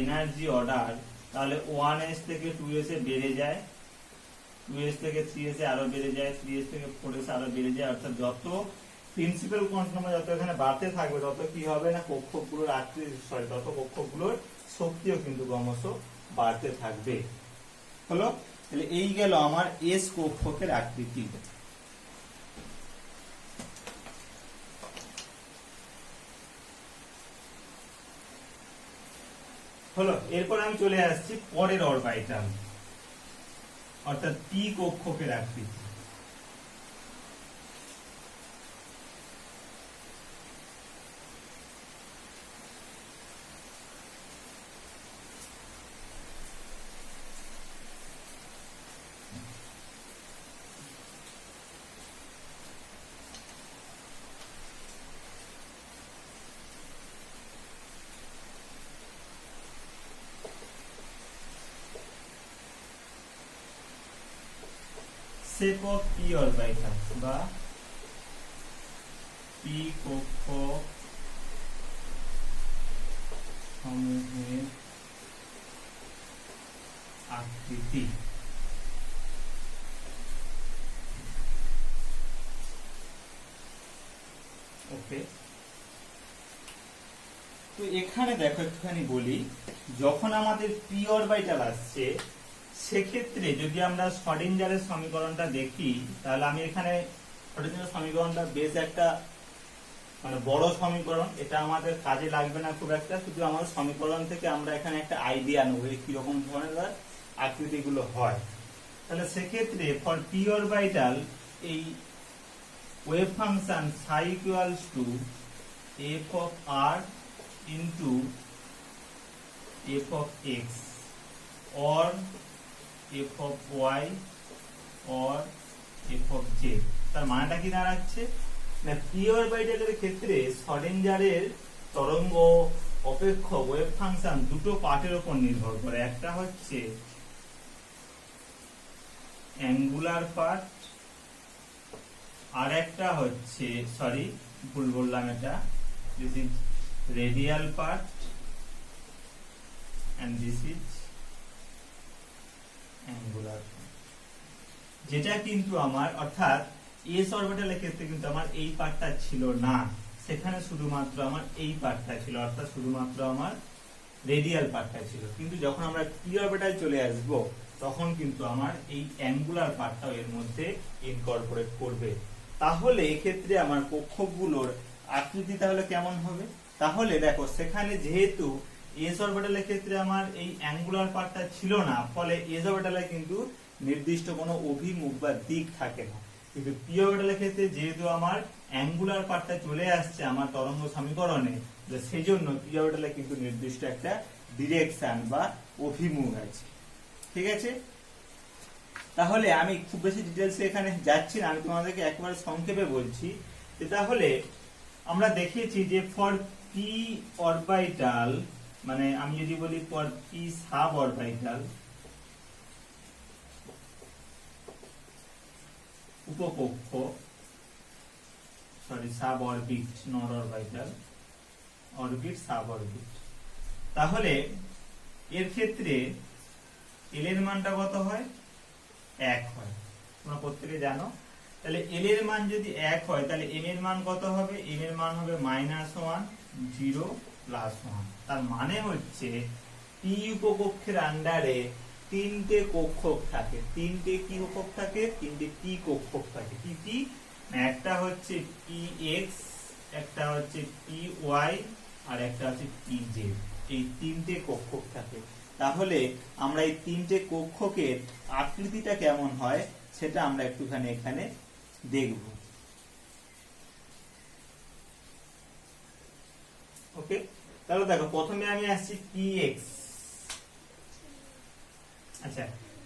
এনার্জি অর্ডার, তাহলে 1s থেকে 2s এ বেড়ে যায়, 2s থেকে 3s এ আরো বেড়ে যায়, 3s থেকে 4s এ আরো বেড়ে যায়। অর্থাৎ যত প্রিন্সিপাল কোয়ান্টাম যত এখানে বাড়তে থাকবে তত কি হবে না, কক্ষগুলোর আকৃতি তত কক্ষগুলোর শক্তিও কিন্তু ক্রমশ বাড়তে থাকবে। হলো, তাহলে এই গেল আমার এস কক্ষকের আকৃতি। হলো, এরপর আমি চলে আসছি পরের অরবিটাল, অর্থাৎ পি কক্ষকের আকৃতি। শেপ অফ পি অরবিটাল বা পি কক্ষক সমূহের আকৃতি। ওকে, তো এখানে দেখো একটুখানি বলি, যখন আমাদের পি অরবিটাল আসছে সেক্ষেত্রে যদি আমরা শ্রোডিঞ্জারের সমীকরণটা দেখি, তাহলে আমি এখানে শ্রোডিঞ্জারের সমীকরণটা বেশ একটা মানে বড় সমীকরণ, এটা আমাদের কাজে লাগবে না খুব একটা, শুধু আমাদের সমীকরণ থেকে আমরা এখানে একটা আইডিয়া নেব কিরকম ধরনের আকৃতিগুলো হয়। তাহলে সেক্ষেত্রে ফর পি অরবিটাল এই wave function psi equals to f of r into f of x or f of y or f of z, তার মানেটা কি দাঁড়াচ্ছে না, পি অরবিটালের ক্ষেত্রে শ্রোডিঞ্জারের তরঙ্গ অপেক্ষক ওয়েভ ফাংশন দুটো পার্টের উপর নির্ভর করে, একটা হচ্ছে অ্যাঙ্গুলার পার্ট, আর একটা হচ্ছে সরি ভুল বললাম, এটা this is radial part and this is angular part, যেটা কিন্তু আমার অর্থাৎ এস অরবিটালের ক্ষেত্রে কিন্তু আমার এই পার্টটা ছিল না, সেখানে শুধুমাত্র আমার এই পার্টটা ছিল, অর্থাৎ শুধুমাত্র আমার রেডিয়াল পার্টটা ছিল। কিন্তু যখন আমরা পি অরবিটাল চলে আসব তখন কিন্তু আমার এই অ্যাঙ্গুলার পার্টটাও এর মধ্যে ইনকর্পোরেট করবে। তাহলে এক্ষেত্রে আমার কক্ষকগুলোর আকৃতি তাহলে কেমন হবে, তাহলে দেখো সেখানে যেহেতু এস অরবিটালের ক্ষেত্রে আমার এই অ্যাঙ্গুলার পার্টটা ছিল না, ফলে এস অরবিটালে কিন্তু নির্দিষ্ট কোনো অভিমুখ বা দিক থাকে না, কিন্তু পি অরবিটালের ক্ষেত্রে যেহেতু আমার অ্যাঙ্গুলার পার্টটা চলে আসছে আমার তরঙ্গ সমীকরণে, সেই জন্য পি অরবিটালে কিন্তু নির্দিষ্ট একটা ডিরেকশন বা অভিমুখ আছে। ঠিক আছে, তাহলে আমি খুব বেশি ডিটেলসে এখানে যাচ্ছি না, আমি তোমাদেরকে একবার সংক্ষেপে বলছি। তাহলে আমরা দেখেছি যে ফর পি অরবিটাল, মানে আমি যদি বলি ফর পি সাব অরবিটাল, উপকক্ষ sorry sub orbit, not orbital, orbit sub orbit, তাহলে এর ক্ষেত্রে এল এর মানটা কত হয়, 1 হয়, তোমরা প্রত্যেকে জানো। তাহলে এল এর মান যদি 1 হয় তাহলে এম এর মান কত হবে, এম এর মান হবে -1 0 +1, তার মানে হচ্ছে পি উপকক্ষের আন্ডারে তিনটে কক্ষক থাকে, তিনটে কি কক্ষক থাকে, তিনটে পি কক্ষক থাকে। কি কি? একটা হচ্ছে পি এক্স, একটা হচ্ছে পি ওয়াই, আর একটা হচ্ছে পি জেড। এই তিনটে কক্ষক থাকে। তাহলে আমরা এই তিনটে কক্ষকের আকৃতিটা কেমন হয় সেটা আমরা একটুখানি এখানে দেখব। ওকে, তাহলে দেখো প্রথমে আমি আসছি পি এক্স। আচ্ছা,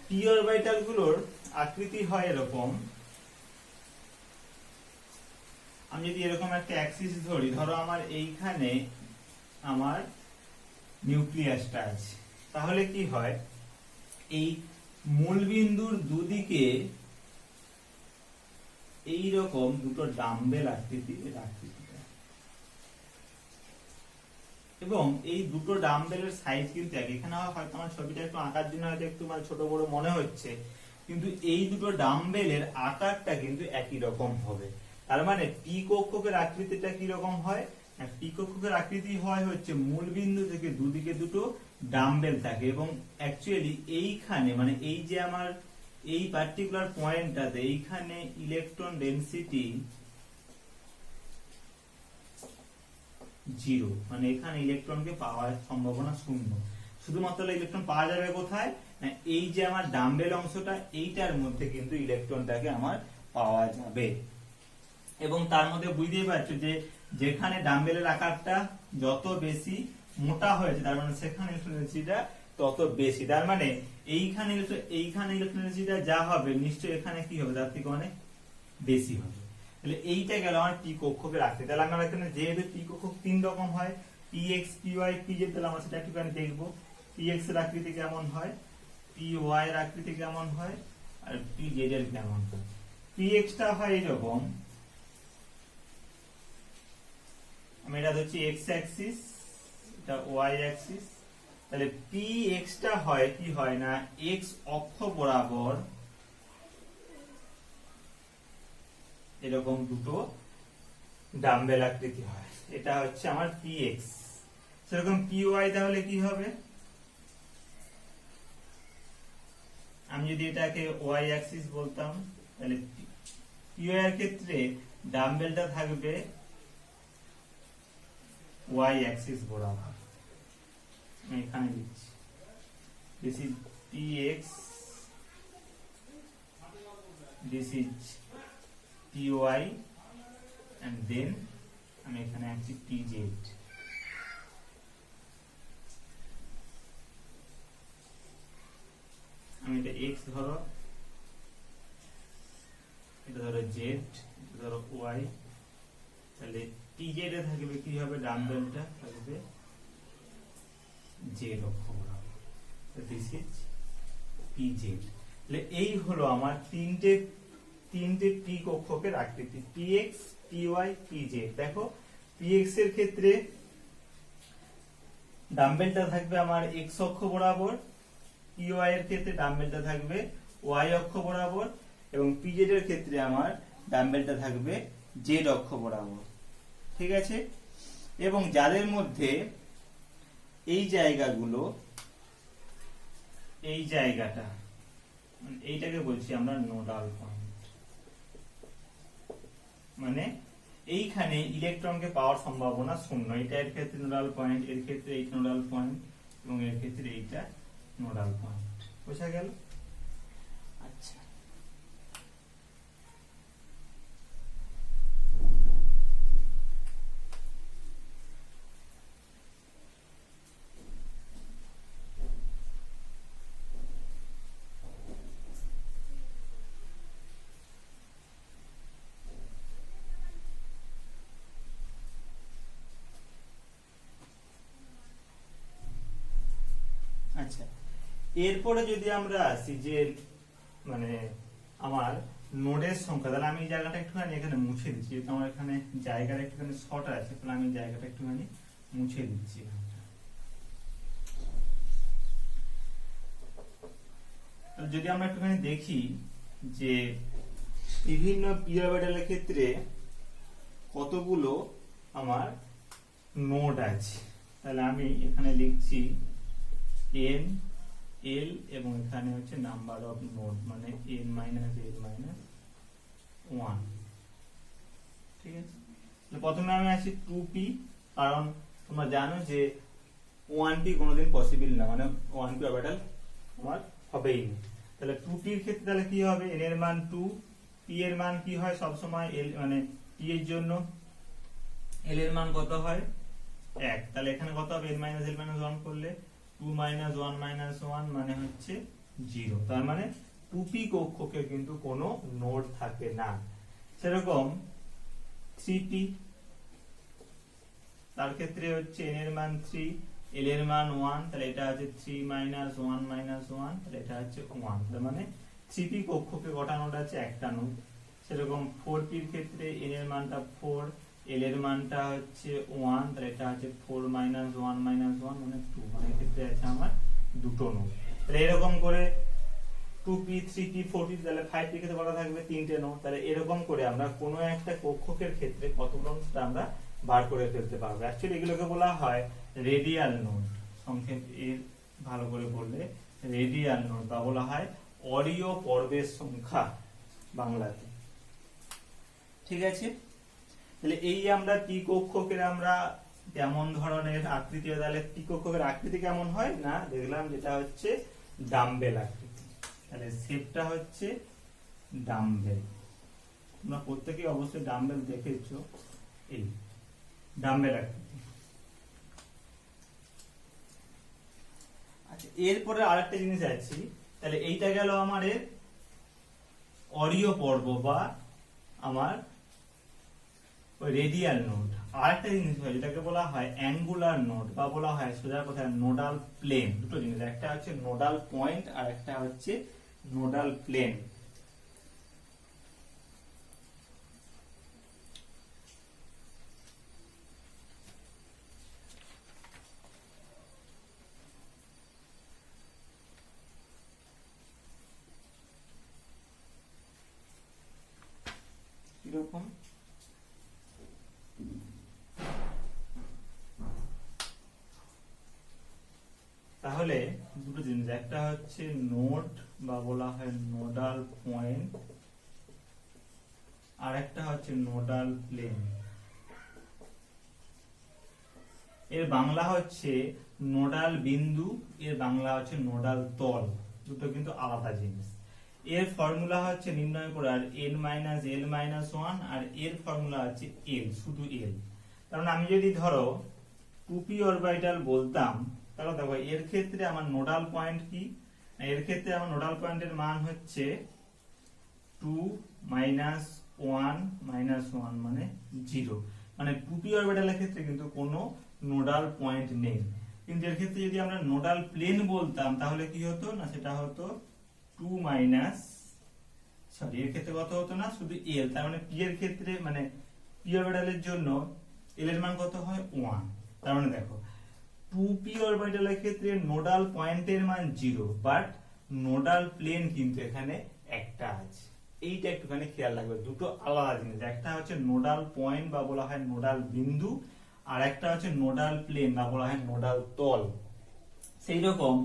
পি অরবিটাল গুলোর আকৃতি হয় এরকম। আমি যদি এরকম একটা অ্যাক্সিস ধরি, ধরো আমার এইখানে আমার নিউক্লিয়াসটা আছে, তাহলে কি হয়, এই মূলবিন্দুর দুদিকে এইরকম দুটো ডাম্বেল আকৃতিটা, এবং এই দুটো ডাম্বেলের সাইজ কিন্তু এক। এখানে হয়তো আমার ছবিটা একটু আঁকার জন্য হয়তো একটু মানে ছোট বড় মনে হচ্ছে, কিন্তু এই দুটো ডাম্বেলের আকারটা কিন্তু একই রকম হবে। তার মানে পি কক্ষকের আকৃতিটা কি রকম হয়? পি কক্ষকের আকৃতি হয় হচ্ছে মূলবিন্দু থেকে দুদিকে দুটো ডাম্বেল থাকে, এবং অ্যাকচুয়ালি এইখানে মানে এই যে আমার এই পার্টিকুলার পয়েন্টটাতে এইখানে ইলেকট্রন ডেনসিটি 0, মানে এখানে ইলেকট্রনকে পাওয়ার সম্ভাবনা 0। শুধুমাত্র ইলেকট্রন পাওয়া যাবে কোথায়? এই যে আমার ডাম্বেল অংশটা, এইটার মধ্যে কিন্তু ইলেকট্রনটাকে আমার পাওয়া যাবে। এবং তার মধ্যে বুঝতেই পারছো যে যেখানে ডাম্বেলের আকারটা যত বেশি মোটা হয়েছে, তার মানে সেখানে ইলেকট্রন ডেনসিটিটা তত বেশি। তার মানে এইখানে ইলেকট্রন ডেনসিটিটা যা হবে, নিশ্চয়ই এখানে কি হবে, তার থেকে অনেক বেশি হবে। তাহলে এইটা গেল আমার পি কক্ষকের আকৃতি। তাহলে আমরা এখানে যেহেতু পি কক্ষক তিন রকম হয়, p x, p y, p z, তাহলে আমরা সেটা একটুখানি দেখবো। পি এক্স এর আকৃতি কেমন হয়, পি ওয়াই এর আকৃতি কেমন হয়, আর পি জেড এর কেমন হয়। পি এক্স টা হয় এরকম, আমি এটা ধরছি এক্স অ্যাক্সিস, এটা ওয়াই অ্যাক্সিস। তাহলে পি এক্স টা হয় কি হয় না, এক্স অক্ষ বরাবর এরকম দুটো ডাম্বেল আকৃতি হয়, এটা হচ্ছে আমার পি এক্স। সেরকম পি ওয়াই তাহলে কি হবে, আমি যদি এটাকে ওয়াই অ্যাক্সিস বলতাম, তাহলে পি ওয়াই এর ক্ষেত্রে ডাম্বেলটা থাকবে ওয়াই অ্যাক্সিস বরাবর। আমি এখানে লিখছি this is p x, this is p y, and then আমি এখানে আছি পি জেড। আমি এটা এক্স ধরো, এটা ধরো জেড, এটা ধরো ওয়াই। তাহলে পি জেড এ থাকবে কি হবে, ডাম্বেলটা থাকবে জেড অক্ষ বরাবর। This is p z. তাহলে এই হলো আমার তিনটে পি কক্ষকের আকৃতি, p x, p y, p z. দেখো পি এক্স এর ক্ষেত্রে ডাম্বেলটা থাকবে আমার এক্স অক্ষ বরাবর, পি ওয়াই এর ক্ষেত্রে ডাম্বেলটা থাকবে ওয়াই অক্ষ বরাবর, এবং পি জেড এর ক্ষেত্রে আমার ডাম্বেলটা থাকবে জেড অক্ষ বরাবর। ঠিক আছে? এবং যাদের মধ্যে এই জায়গাগুলো, এই জায়গাটা, এইটাকে বলছি আমরা নোডাল পয়েন্ট। মানে এইখানে ইলেকট্রনকে পাওয়ার সম্ভাবনা 0। এটা এর ক্ষেত্রে নোডাল পয়েন্ট, এর ক্ষেত্রে এইটা নোডাল পয়েন্ট, এবং এর ক্ষেত্রে এইটা নোডাল পয়েন্ট। বোঝা গেল? আচ্ছা, আচ্ছা, এরপরে যদি আমরা আসি যে মানে আমার নোডের সংখ্যা, তাহলে আমি এই জায়গাটা একটুখানি এখানে মুছে দিচ্ছি, যেহেতু আমার এখানে জায়গার একটুখানি শর্ট আছে, তাহলে আমি জায়গাটা একটুখানি মুছে দিচ্ছি। যদি আমরা একটুখানি দেখি যে বিভিন্ন পি অরবিটালের ক্ষেত্রে কতগুলো আমার নোড আছে, তাহলে আমি এখানে লিখছি n এল এবং এখানে হচ্ছে নাম্বার অফ নোড মানে n মাইনাস l মাইনাস 1। ঠিক আছে, প্রথমে আমি আসি 2p, কারণ তোমরা জানো যে 1p কোনোদিন পসিবল না, মানে 1p অরবিটাল আমার হবেই না। তাহলে 2p এর ক্ষেত্রে তাহলে কি হবে, n এর মান 2, p এর মান কি হয় সব সময় l মানে p এর জন্য l এর মান কত হয় 1, তাহলে এখানে কত হবে n মাইনাস l মাইনাস 1 করলে 2 মাইনাস 1 মাইনাস 1 মানে হচ্ছে 0। তার মানে 2p কক্ষকে কিন্তু কোনো নোড থাকে না। সেরকম 3p, তার ক্ষেত্রে হচ্ছে n এর মান 3, l এর মান 1, তাহলে এটা হচ্ছে 3 মাইনাস 1 মাইনাস 1, তাহলে এটা হচ্ছে 1। তার মানে 3p কক্ষকে কটা নোড আছে, একটা নোড। সেরকম 4p এর ক্ষেত্রে n এর মানটা 4, l এর মানটা হচ্ছে 1, তাহলে এটা হচ্ছে 4 মাইনাস 1 মাইনাস 1 মানে 2, মানে এক্ষেত্রে আছে আমার দুটো নোড। তাহলে এরকম করে 2p 3p 4p, তাহলে 5p ক্ষেত্রে কটা থাকবে, তিনটে নোড। তাহলে এরকম করে আমরা কোনো একটা কক্ষকের ক্ষেত্রে কতগুলো নোড আমরা বার করে ফেলতে পারবো। অ্যাকচুয়ালি এগুলোকে বলা হয় রেডিয়াল নোড, সংক্ষেপ এর ভালো করে বললে রেডিয়াল নোড, বা বলা হয় অরীয় পর্বের সংখ্যা বাংলাতে। ঠিক আছে, তাহলে এই আমরা পি কক্ষকের আমরা কেমন ধরনের আকৃতি, তাহলে পি কক্ষকের আকৃতি কেমন হয় না দেখলাম, যেটা হচ্ছে ডাম্বেল আকৃতি। তাহলে শেপটা হচ্ছে ডাম্বেল, তোমরা প্রত্যেকেই অবশ্যই ডাম্বেল দেখেছো, এই ডাম্বেল আকৃতি। আচ্ছা, এরপরে আরেকটা জিনিস আছে, তাহলে এইটা গেল আমার এর অরীয় পর্ব বা আমার ওই রেডিয়াল নোড। আরেকটা জিনিস হয় যেটাকে বলা হয় অ্যাঙ্গুলার নোড, বা বলা হয় সোজা কথা নোডাল প্লেন। দুটো জিনিস, একটা হচ্ছে নোডাল পয়েন্ট আর একটা হচ্ছে নোডাল প্লেন। কিরকম, তাহলে দুটো জিনিস, একটা হচ্ছে নোড বা বলা হয় নোডাল পয়েন্ট, আর একটা হচ্ছে নোডাল প্লেন। এর বাংলা হচ্ছে নোডাল বিন্দু, এর বাংলা হচ্ছে নোডাল তল, দুটো কিন্তু আলাদা জিনিস। এর ফর্মুলা হচ্ছে নির্ণয় করার n মাইনাস l মাইনাস 1, আর এর ফর্মুলা হচ্ছে l, শুধু l। কারণ আমি যদি ধরো 2p অরবিটাল বলতাম, তাহলে দেখো এর ক্ষেত্রে আমার নোডাল পয়েন্ট কি, এর ক্ষেত্রে আমার নোডাল পয়েন্টের মান হচ্ছে 2 মাইনাস 1 মাইনাস 1 মানে 0, মানে 2p অরবিটালের ক্ষেত্রে কিন্তু কোনো নোডাল পয়েন্ট নেই। কিন্তু এর ক্ষেত্রে যদি আমরা নোডাল প্লেন বলতাম তাহলে কি হতো না, সেটা হতো 2 মাইনাস, সরি এর ক্ষেত্রে কত হতো না, শুধু l। তার মানে p এর ক্ষেত্রে মানে p অরবিটালের জন্য l এর মান কত হয় 1। তার মানে দেখো 2p অরবিটালের ক্ষেত্রে নোডাল পয়েন্টের মান 0, বাট নোডাল প্লেন কিন্তু এখানে একটা আছে। এইটা একটুখানি খেয়াল রাখবে, দুটো আলাদা জিনিস। একটা হচ্ছে নোডাল পয়েন্ট বা বলা হয় নোডাল বিন্দু, আর একটা হচ্ছে নোডাল প্লেন বা বলা হয় নোডাল তল। সেই রকম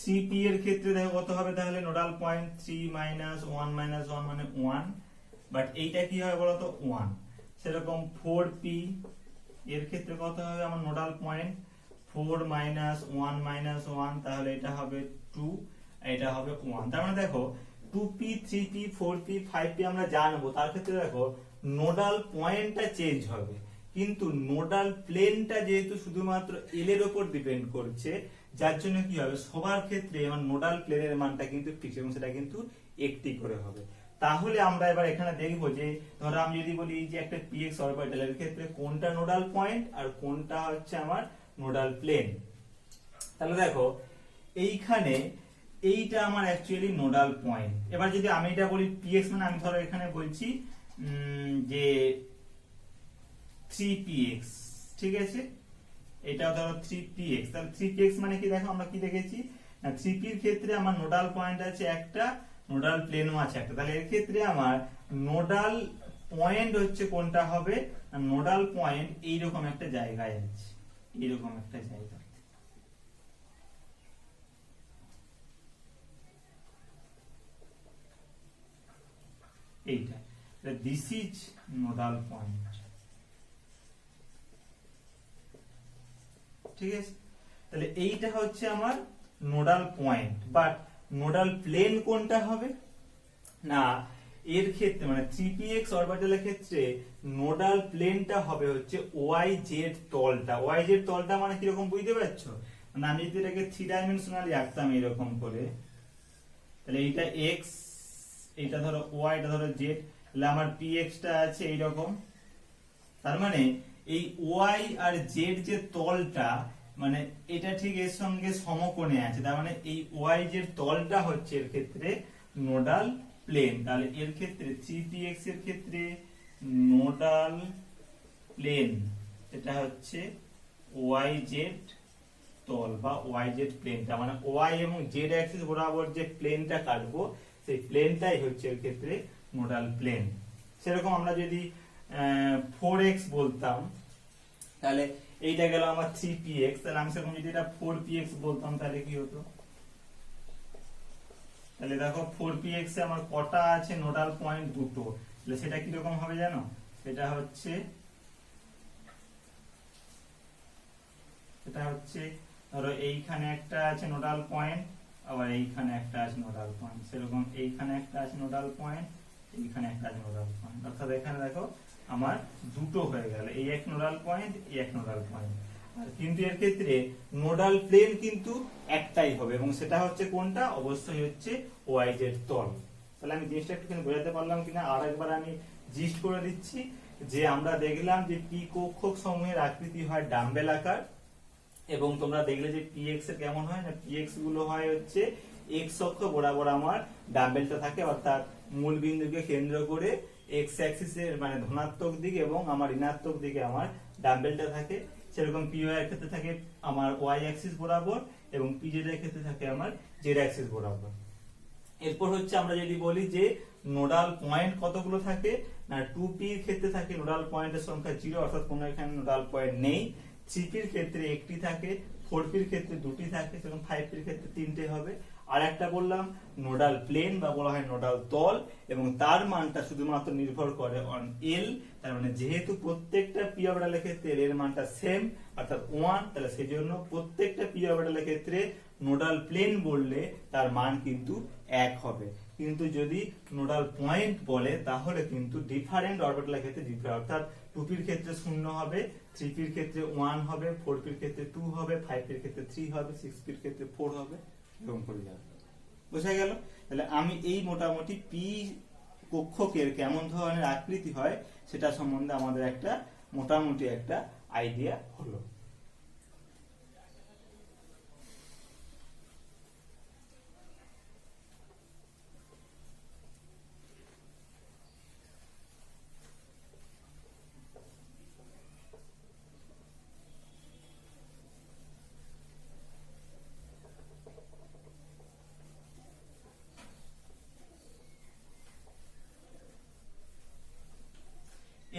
3p এর ক্ষেত্রে দেখো কত হবে, তাহলে নোডাল পয়েন্ট 3 মাইনাস 1 মাইনাস 1 মানে 1, বাট এইটা কি হবে বলতো 1। সেরকম 4p এর ক্ষেত্রে কত হবে আমার নোডাল পয়েন্ট 4 মাইনাস 1 মাইনাস 1, তাহলে এটা হবে 2, এটা হবে 1। তার মানে দেখো 2p 3p 4p 5p আমরা জানবো, তার ক্ষেত্রে দেখো নোডাল পয়েন্টটা চেঞ্জ হবে, কিন্তু নোডাল প্লেনটা যেহেতু শুধুমাত্র l এর উপর ডিপেন্ড করছে, যার জন্য কি হবে সবার ক্ষেত্রে আমার নোডাল প্লেনের মানটা কিন্তু ফিক্স, এবং সেটা কিন্তু একটি করে হবে। তাহলে আমরা এবার এখানে দেখবো যে ধরো আমি যদি বলি যে একটা px অরবিটালের ক্ষেত্রে কোনটা নোডাল পয়েন্ট আর কোনটা হচ্ছে আমার নোডাল প্লেন। তাহলে দেখো এইখানে এইটা আমার অ্যাকচুয়ালি নোডাল পয়েন্ট। এবার যদি আমি এটা বলি px, মানে আমি ধরো এখানে বলছি যে 3px, ঠিক আছে, এটা ধরো 3px। তাহলে 3px মানে কি, দেখো আমরা কি দেখেছি না 3p এর ক্ষেত্রে আমার নোডাল পয়েন্ট আছে একটা, নোডাল প্লেনও আছে একটা। তাহলে এর ক্ষেত্রে আমার নোডাল পয়েন্ট হচ্ছে কোনটা হবে, নোডাল পয়েন্ট এইরকম একটা জায়গায় আছে, এইরকম একটা জায়গা। এইটা, দিস ইজ নোডাল পয়েন্ট। ঠিক আছে, তাহলে এইটা হচ্ছে আমার nodal point. But nodal plane কোনটা হবে না, এর ক্ষেত্রে মানে 3px অরবিটালের ক্ষেত্রে নোডাল প্লেনটা হবে হচ্ছে yz তলটা। yz তলটা মানে কিরকম বুঝতে পারছো, মানে আমি যদি এটাকে 3 ডাইমেনশনালি আঁকতাম এরকম করে, তাহলে এইটা x, এইটা ধরো y, এটা ধরো z, তাহলে আমার px টা আছে এইরকম। তার মানে এই y আর z যে তলটা, মানে এটা ঠিক এর সঙ্গে সমকোণে আছে, তার মানে এই yz তলটা হচ্ছে এর ক্ষেত্রে নোডাল প্লেন। তাহলে এর ক্ষেত্রে 3px এর ক্ষেত্রে নোডাল প্লেন এটা হচ্ছে yz তল বা yz প্লেনটা, মানে y এবং z অ্যাক্সিস বরাবর যে প্লেনটা কাটবো সেই প্লেনটাই হচ্ছে এর ক্ষেত্রে নোডাল প্লেন। সেরকম আমরা যদি 4x বলতাম তাহলে এইটা গেল আমার 3px, তাহলে আমি সেরকম যদি এটা 4px বলতাম তাহলে কি হতো, তাহলে দেখো 4px এ আমার কটা আছে নোডাল পয়েন্ট, দুটো। তাহলে সেটা কি রকম হবে জানো, সেটা হচ্ছে ধরো এইখানে একটা আছে নোডাল পয়েন্ট, আবার এইখানে একটা আছে নোডাল পয়েন্ট, সেরকম এইখানে একটা আছে নোডাল পয়েন্ট, এইখানে একটা আছে নোডাল পয়েন্ট। অর্থাৎ এখানে দেখো আমার দুটো হয়ে গেল, এই এক নোডাল পয়েন্ট, এই এক নোডাল পয়েন্ট। আর কিন্তু এর ক্ষেত্রে নোডাল প্লেন কিন্তু একটাই হবে, এবং সেটা হচ্ছে কোনটা, অবশ্যই হচ্ছে yz তল। তাহলে আমি জিনিসটা একটুখানি বোঝাতে পারলাম কিনা আরেকবার আমি জিস্ট করে দিচ্ছি, যে আমরা দেখলাম যে পি কক্ষক সমূহের আকৃতি হয় ডাম্বেল আকার, এবং তোমরা দেখলে যে px এর কেমন হয় না, px গুলো হয় হচ্ছে x অক্ষ বরাবর আমার ডাম্বেলটা থাকে, অর্থাৎ মূল বিন্দুকে কেন্দ্র করে x অ্যাক্সিসের মানে ধনাত্মক দিকে এবং আমার ঋণাত্মক দিকে আমার ডাম্বেলটা থাকে। সেরকম py এর ক্ষেত্রে থাকে আমার y অ্যাক্সিস বরাবর, এবং pz এর ক্ষেত্রে থাকে আমার z অ্যাক্সিস বরাবর। এরপর হচ্ছে আমরা যদি বলি যে নোডাল পয়েন্ট কতগুলো থাকে না, 2p এর ক্ষেত্রে থাকে নোডাল পয়েন্টের সংখ্যা 0, অর্থাৎ কোনো এখানে নোডাল পয়েন্ট নেই। 3p এর ক্ষেত্রে একটি থাকে, 4p এর ক্ষেত্রে দুটি থাকে, এবং 5p এর ক্ষেত্রে তিনটে হবে। আর একটা বললাম নোডাল প্লেন বা বলা হয় নোডাল তল, এবং তার মানটা শুধুমাত্র নির্ভর করে অন l। তার মানে যেহেতু প্রত্যেকটা p অরবিটালের ক্ষেত্রে l এর মানটা সেম অর্থাৎ 1, তাহলে সেজন্য প্রত্যেকটা p অরবিটালের ক্ষেত্রে নোডাল প্লেন বললে তার মান কিন্তু 1 হবে। কিন্তু যদি নোডাল পয়েন্ট বলে তাহলে কিন্তু ডিফারেন্ট অরবিটালের ক্ষেত্রে ডিফারেন্ট, অর্থাৎ 2p এর ক্ষেত্রে 0 হবে, 3p এর ক্ষেত্রে 1 হবে, 4p এর ক্ষেত্রে 2 হবে, 5p এর ক্ষেত্রে 3 হবে, 6p এর ক্ষেত্রে 4 হবে, এরকম করে যাবে। বোঝা গেল? তাহলে আমি এই মোটামুটি p কক্ষকের কেমন ধরনের আকৃতি হয় সেটা সম্বন্ধে আমাদের একটা মোটামুটি একটা আইডিয়া হলো।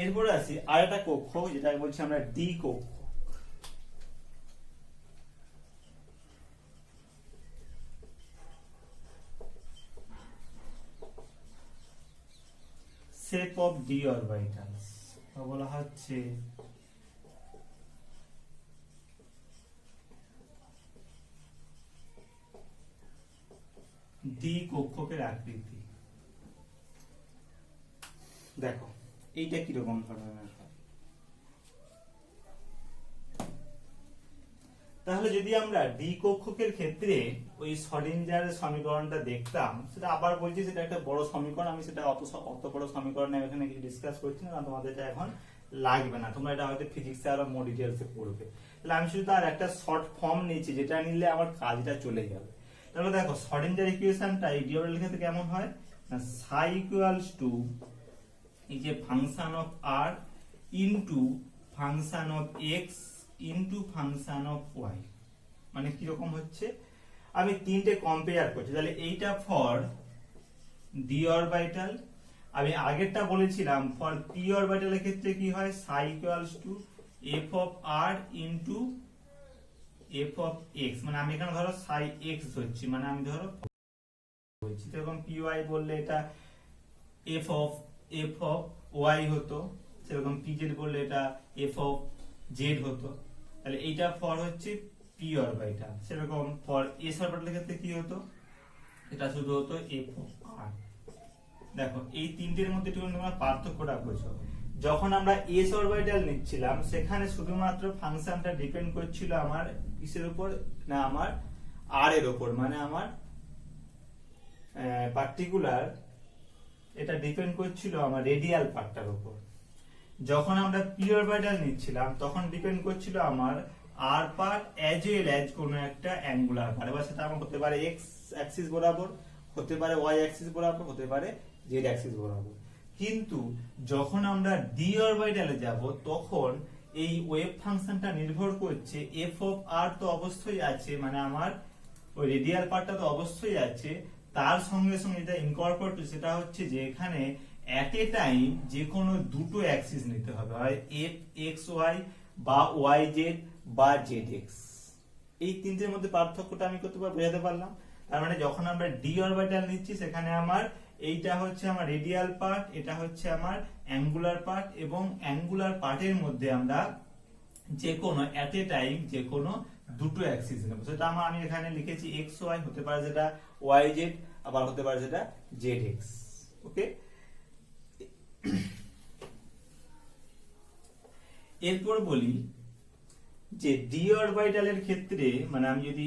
এরপরে আসি আরেকটা কক্ষ, যেটা বলছি আমরা ডি কক্ষ। শেপ অফ ডি অরবিটালস বলা হচ্ছে ডি কক্ষকের আকৃতি। দেখো এইটা কিরকম ধরনের হয়, তাহলে যদি আমরা ডি কক্ষকের ক্ষেত্রে ওই শ্রোডিঞ্জারের সমীকরণটা দেখতাম, সেটা আবার বলছি সেটা একটা বড় সমীকরণ, আমি সেটা অত বড় সমীকরণ এখানে কিছু ডিসকাস করছি না, তোমাদের এটা এখন লাগবে না, তোমরা এটা হয়তো ফিজিক্সে আরো মোর ডিটেইলসে পড়বে। তাহলে আমি শুধু তার একটা শর্ট ফর্ম নিয়েছি, যেটা নিলে আমার কাজটা চলে যাবে। তাহলে দেখো শ্রোডিঞ্জার ইকুয়েশনটা এই ডি অরবিটালের ক্ষেত্রে কেমন হয় না, সাই ইকুয়ালস টু এই যে function of r into function of x into function of y। মানে কি রকম হচ্ছে, আমি তিনটে কম্পেয়ার করছি। তাহলে এইটা ফর ডি অরবিটাল, আমি আগেরটা বলেছিলাম ফর পি অরবিটালের ক্ষেত্রে কি হয়, সাই equals to F of r into F of x। মানে আমি এখানে ধরো সাই x ধরছি, মানে আমি ধরো বলছি, তখন পি ওয়াই বললে এটা এফ অফ ওয়াই হতো, সেরকম পি জেড বললে এটা এফ অফ জেড হতো। তাহলে এইটা ফর হচ্ছে পি অরবিটাল। সেরকম ফর এস অরবিটালের ক্ষেত্রে কি হতো, এটা শুধু হতো এফ অফ আর। দেখো এই তিনটের মধ্যে একটু তোমরা পার্থক্যটা বোঝো। যখন আমরা এস অরবিটাল নিচ্ছিলাম সেখানে শুধুমাত্র ফাংশনটা ডিপেন্ড করছিল আমার কিসের উপর না, আমার আর এর উপর, মানে আমার পার্টিকুলার এটা ডিপেন্ড করছিল আমার রেডিয়াল পার্টটার উপর। যখন আমরা পি অরবিটাল নিচ্ছিলাম তখন ডিপেন্ড করছিল আমার আর পার্ট অ্যাজ ওয়েল অ্যাজ কোনো একটা অ্যাঙ্গুলার পার্ট। এবার সেটা আমার হতে পারে এক্স অ্যাক্সিস বরাবর, হতে পারে ওয়াই অ্যাক্সিস বরাবর, হতে পারে জেড অ্যাক্সিস বরাবর। কিন্তু যখন আমরা ডি অরবিটালে যাব তখন এই ওয়েভ ফাংশনটা নির্ভর করছে এফ অফ আর তো অবশ্যই আছে, মানে আমার ওই রেডিয়াল পার্টটা তো অবশ্যই আছে, তার সঙ্গে সঙ্গে যেটা ইনকর্পোরেট সেটা হচ্ছে যে এখানে এট এ টাইম যে কোনো দুটো অ্যাক্সিস নিতে হবে, হয় এফ এক্স ওয়াই বা ওয়াই জেড বা জেড এক্স। এই তিনটের মধ্যে পার্থক্যটা আমি করতে বোঝাতে পারলাম। তার মানে যখন আমরা ডি অরবিটাল নিচ্ছি সেখানে আমার এইটা হচ্ছে আমার রেডিয়াল পার্ট, এটা হচ্ছে আমার অ্যাঙ্গুলার পার্ট, এবং অ্যাঙ্গুলার পার্টের মধ্যে আমরা যে কোনো এট এ টাইম যে কোনো দুটো অ্যাক্সিস নেব। সেটা আমি এখানে লিখেছি এক্স ওয়াই, হতে পারে যেটা ওয়াই জেড, আবার হতে পারে যেটা জেড এক্স। ওকে, এরপর বলি যে ডি অরবিটালের ক্ষেত্রে, মানে আমি যদি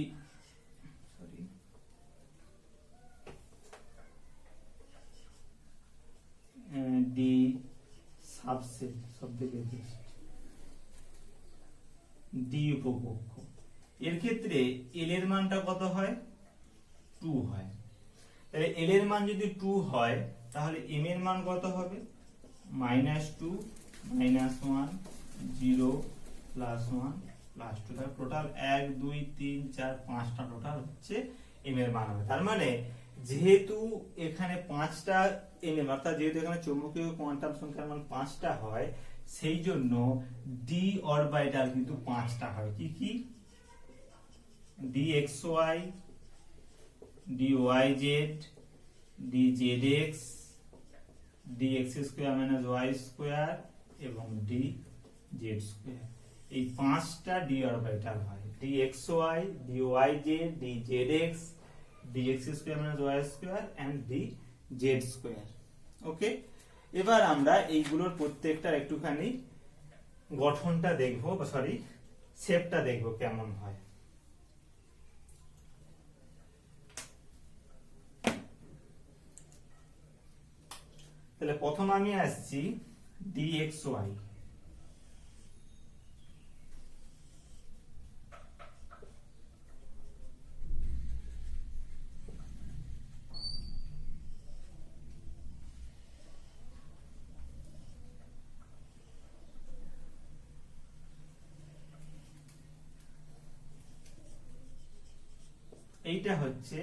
ডি সাবসেট শব্দকে ডি উপপক্ষ, এর ক্ষেত্রে এল এর মানটা কত হয়, 2 হয়। তাহলে এল এর মান যদি 2 হয় তাহলে এম এর মান কত হবে, -2 -1 0 +1 +2। তাহলে টোটাল 1 2 3 4 5টা টোটাল হচ্ছে এম এর মান হবে। তার মানে যেহেতু এখানে 5টা এম এর, অর্থাৎ যেহেতু এখানে চৌম্বকীয় কোয়ান্টাম সংখ্যার মান 5টা হয়, সেই জন্য ডি অরবিটাল কিন্তু 5টা হয়। কি কি, d x y, d y z, d z x, d x square minus y square এবং ডি জেড স্কোয়ার। এই 5টা ডি অরবিটাল হয়, d x y, d y z, d z x, d x square minus y square and d z square. Okay, এবার আমরা এইগুলোর প্রত্যেকটার একটুখানি গঠনটা দেখবো, বা সরি শেপটা দেখবো কেমন হয়। তাহলে প্রথম আমি আসছি dxy, এইটা হচ্ছে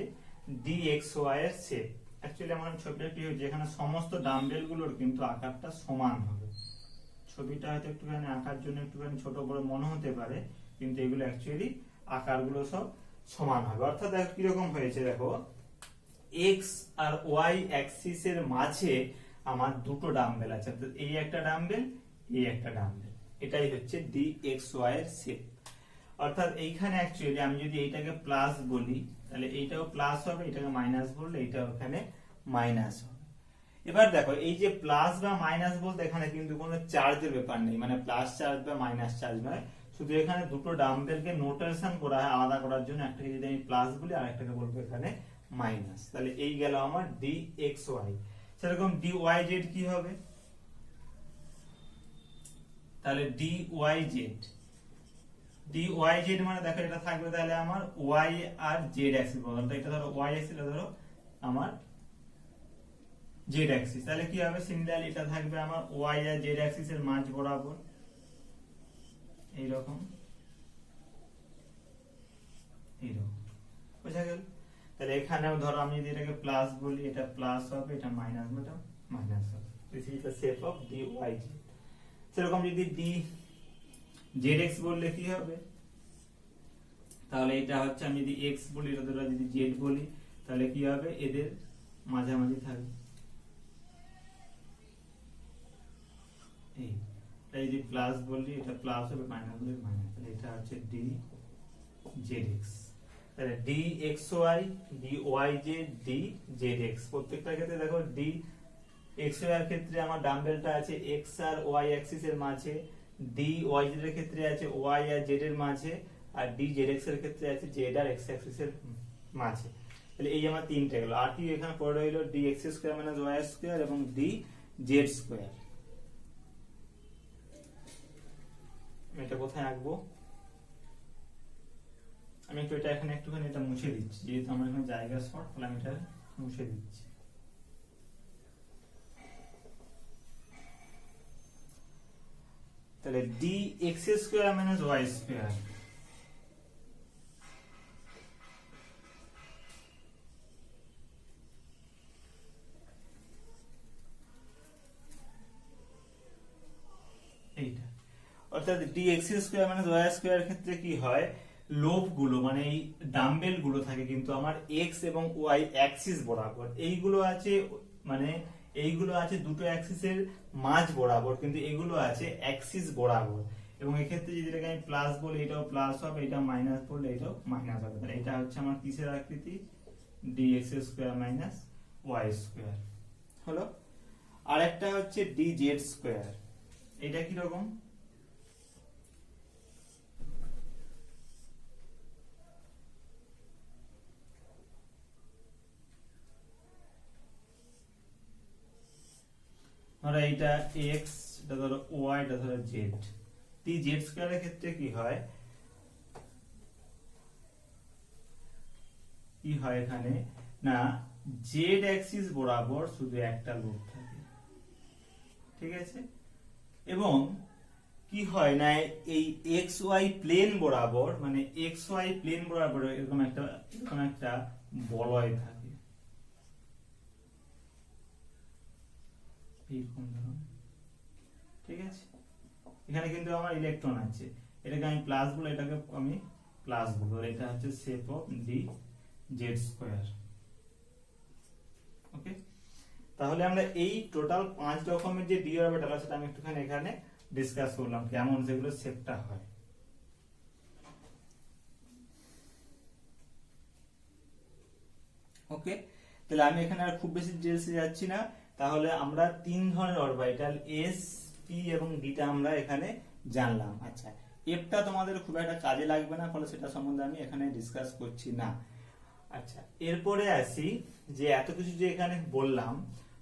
dxy এর শেপ। অ্যাকচুয়ালি আমার ছবিটা কি হয়েছে, এখানে সমস্ত ডাম্বেল গুলোর কিন্তু আকারটা সমান হবে। ছবিটা হয়তো একটুখানি আঁকার জন্য একটুখানি ছোট বড় মনে হতে পারে, কিন্তু এগুলো অ্যাকচুয়ালি আকারগুলো সব সমান হবে। অর্থাৎ দেখো কিরকম হয়েছে, দেখো এক্স আর ওয়াই অ্যাক্সিসের মাঝে আমার দুটো ডাম্বেল আছে, এই একটা ডাম্বেল, এই একটা ডাম্বেল। এটাই হচ্ছে dxy এর শেপ। অর্থাৎ এইখানে অ্যাকচুয়ালি আমি যদি এইটাকে প্লাস বলি তাহলে এইটাও প্লাস হবে, এটাকে মাইনাস বললে এটাও এখানে মাইনাস হবে। এবার দেখো এই যে প্লাস বা মাইনাস বলতে এখানে কিন্তু কোনো চার্জের ব্যাপার নেই, মানে প্লাস চার্জ বা মাইনাস চার্জ নয়, শুধু এখানে দুটো ডাম্বেলকে নোটেশন করা হয় আলাদা করার জন্য। একটাকে যদি আমি প্লাস বলি আর একটাকে বলবো এখানে মাইনাস। তাহলে এই গেল আমার dxy। সেরকম dyz কি হবে, তাহলে dyz, dyz মানে দেখো এটা থাকবে তাহলে আমার y আর z অ্যাক্সিস বললাম, এটা ধরো y অ্যাক্সিস, ধরো আমার z অ্যাক্সিস। তাহলে কি হবে, সিমিলারলি এটা থাকবে আমার y আর z অ্যাক্সিসের মাঝ বরাবর এইরকম এইরকম, বুঝা গেল। তাহলে এখানেও ধরো আমি যদি এটাকে প্লাস বলি, এটা প্লাস হবে, এটা মাইনাস, এটা মাইনাস হবে। This is the shape of dyz। সেরকম যদি zx বললে কি হবে, তাহলে এটা হচ্ছে আমি যদি x বলি, এটা ধরো যদি z বলি, তাহলে কি হবে, এদের মাঝামাঝি থাকবে এই যে প্লাস বললি, এটা প্লাস হবে, মাইনাস বললি মাইনাস, এটা হচ্ছে ডি জেড এক্স। তাহলে d x y, d y z, d z x, প্রত্যেকটা ক্ষেত্রে দেখো ডি এক্স ওয়াই এর ক্ষেত্রে আমার ডাম্বেলটা আছে এক্স আর ওয়াই অ্যাক্সিস এর মাঝে, ডি ওয়াই জেড এর ক্ষেত্রে আছে ওয়াই আর জেড এর মাঝে, আর ডি জেড এক্স এর ক্ষেত্রে আছে জেড আর এক্স অ্যাক্সিস এর মাঝে। তাহলে এই আমার তিনটে গেল। আর কি এখানে পড়ে রইল d x square minus y square এবং ডি জেড স্কয়ার। এটা কোথায় আঁকবো? আমি একটু এটা এখানে একটুখানি এটা মুছে দিচ্ছি, যেহেতু আমার এখানে জায়গা শর্ট, তাহলে আমি এটা মুছে দিচ্ছি। তাহলে d x square minus y square, এইটা অর্থাৎ d x square minus y square এর ক্ষেত্রে কি হয়, লোভ গুলো মানে এই ডাম্বেল গুলো থাকে কিন্তু আমার এক্স এবং ওয়াই অ্যাক্সিস বরাবর, এইগুলো আছে মানে এইগুলো আছে দুটো অ্যাক্সিসের মাঝ বরাবর, কিন্তু এগুলো আছে অ্যাক্সিস বরাবর। এবং এক্ষেত্রে যদি এটাকে আমি প্লাস বলি, এটাও প্লাস হবে, এটা মাইনাস বললে এটাও মাইনাস হবে। তাহলে এটা হচ্ছে আমার কিসের আকৃতি, d x square minus y square হলো। আর একটা হচ্ছে ডি জেড স্কয়ার, এটা কি রকম, ধরো এইটা x, এটা ধরো y, এটা ধরো z। ডি জেড স্কয়ারের ক্ষেত্রে কি হয়, এখানে না জেড অ্যাক্সিস বরাবর শুধু একটা লুপ থাকে, ঠিক আছে। এবং কি হয় না এই এক্স ওয়াই প্লেন বরাবর, মানে এক্স ওয়াই প্লেন বরাবর এরকম একটা বলয় থাকে, ঠিক আছে। এখানে কিন্তু আমার ইলেকট্রন আছে, এটাকে আমি প্লাস বলবো, এটাকে আমি প্লাস বলবো। এটা হচ্ছে shape of d z square. Okay, তাহলে আমরা এই টোটাল 5 রকমের যে ডি অরবিটাল আছে সেটা আমি একটুখানি এখানে ডিসকাস করলাম, কেমন যেগুলো শেপটা হয়। ওকে, তাহলে আমি এখানে আর খুব বেশি ডিটেইলসে যাচ্ছি না। তাহলে আমরা 3 ধরনের অরবিটাল এস, পি এবং ডিটা আমরা এখানে জানলাম। আচ্ছা, এফটা তোমাদের খুব একটা কাজে লাগবে না, ফলে সেটা সম্বন্ধে আমি এখানে ডিসকাস করছি না। আচ্ছা, এরপরে আসি যে এত কিছু যে এখানে বললাম,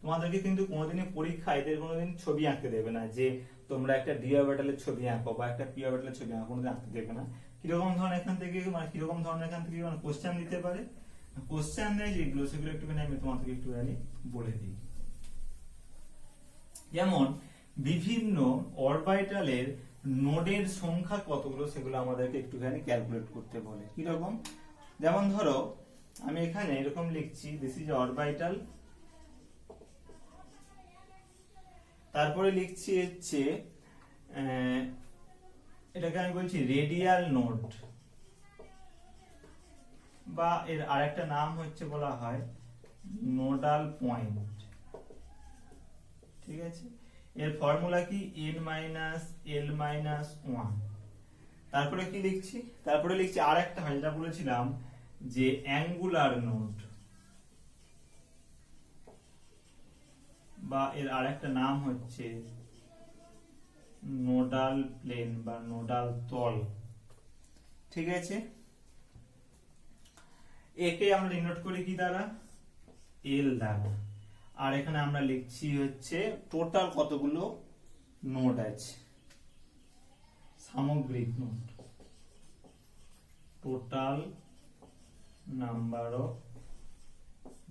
তোমাদেরকে কিন্তু কোনোদিনই পরীক্ষায় এদের কোনোদিন ছবি আঁকতে দেবে না, যে তোমরা একটা ডি অরবিটালের ছবি আঁকো বা একটা পি অরবিটালের ছবি আঁকো, কোনোদিন আঁকতে দেবে না। কিরকম ধরনের এখান থেকে কোশ্চেন দিতে পারে, কোশ্চেন দেয় যেগুলো, সেগুলো একটুখানি আমি তোমাদেরকে একটুখানি বলে দিই। যেমন বিভিন্ন অরবিটালের নোডের সংখ্যা কতগুলো, সেগুলো আমাদেরকে একটুখানি ক্যালকুলেট করতে বলে। কিরকম, যেমন ধরো আমি এখানে এরকম লিখছি, দিস ইজ অরবিটাল, তারপরে লিখছি হচ্ছে এটাকে আমি বলছি রেডিয়াল নোড, বা এর আরেকটা নাম হচ্ছে বলা হয় নোডাল পয়েন্ট, ঠিক আছে। এর ফর্মুলা কি, n - l - 1। তারপরে কি লিখছি, তারপরে লিখছি আরেকটা হয় যেটা বলেছিলাম যে অ্যাঙ্গুলার নোড, বা এর আরেকটা নাম হচ্ছে নোডাল প্লেন বা নোডাল তল, ঠিক আছে। একে আমরা ডিনোট করি কি দ্বারা, এল দ্বারা। আর এখানে আমরা লিখছি হচ্ছে টোটাল কতগুলো নোড আছে, সামগ্রিক node, total number of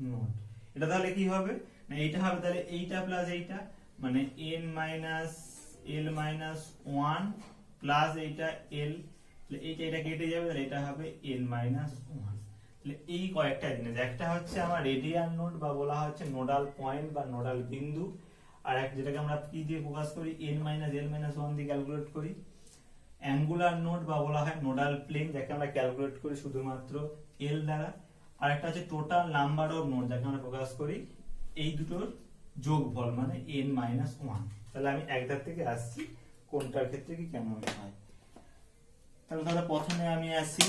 node. এটা তাহলে কি হবে না, এইটা হবে তাহলে এইটা প্লাস এইটা, মানে n - l - 1 প্লাস এইটা l, এটা কেটে যাবে, তাহলে এটা হবে n - 1। এই কয়েকটা জিনিস, একটা হচ্ছে আমার রেডিয়াল নোড বা বলা হচ্ছে নোডাল পয়েন্ট বা নোডাল বিন্দু, আর এক যেটাকে আমরা কি দিয়ে প্রকাশ করি, n - l - 1 দিয়ে ক্যালকুলেট করি। অ্যাঙ্গুলার নোড বা বলা হয় নোডাল প্লেন, যাকে আমরা ক্যালকুলেট করি শুধুমাত্র l দ্বারা। আর একটা হচ্ছে টোটাল নাম্বার অফ নোড, যাকে আমরা প্রকাশ করি এই দুটোর যোগফল, মানে n - 1। তাহলে আমি এক ধার থেকে আসছি কোনটার ক্ষেত্রে কি কেমন হয়। তাহলে ধরো প্রথমে আমি আসি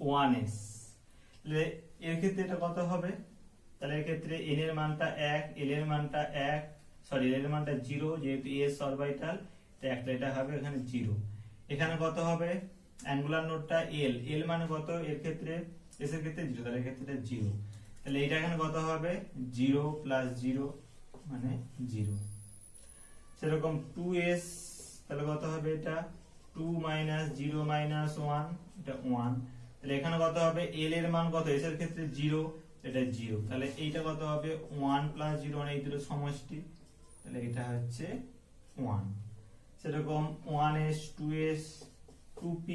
ওয়ান এস, এর ক্ষেত্রে এটা কত হবে, তাহলে এর ক্ষেত্রে n এর মানটা 1, l এর মানটা 1, সরি l এর মানটা 0, যেহেতু s অরবিটাল এটা এটা হবে এখানে 0। এখানে কত হবে, অ্যাঙ্গুলার নোডটা l মানে কত এর ক্ষেত্রে, s এর ক্ষেত্রে 0, তাহলে এর ক্ষেত্রে 0, তাহলে এটা এখানে কত হবে 0 প্লাস 0 মানে 0। সেরকম 2s, তাহলে কত হবে এটা 2 মাইনাস 0 মাইনাস 1, এটা 1, তাহলে এখানে কত হবে l এর মান কত, s এর ক্ষেত্রে 0, এটা 0, তাহলে এইটা কত হবে 1 প্লাস 0 মানে এই দুটো সমষ্টি, তাহলে এটা হচ্ছে 1। সেরকম 1s 2s 2p,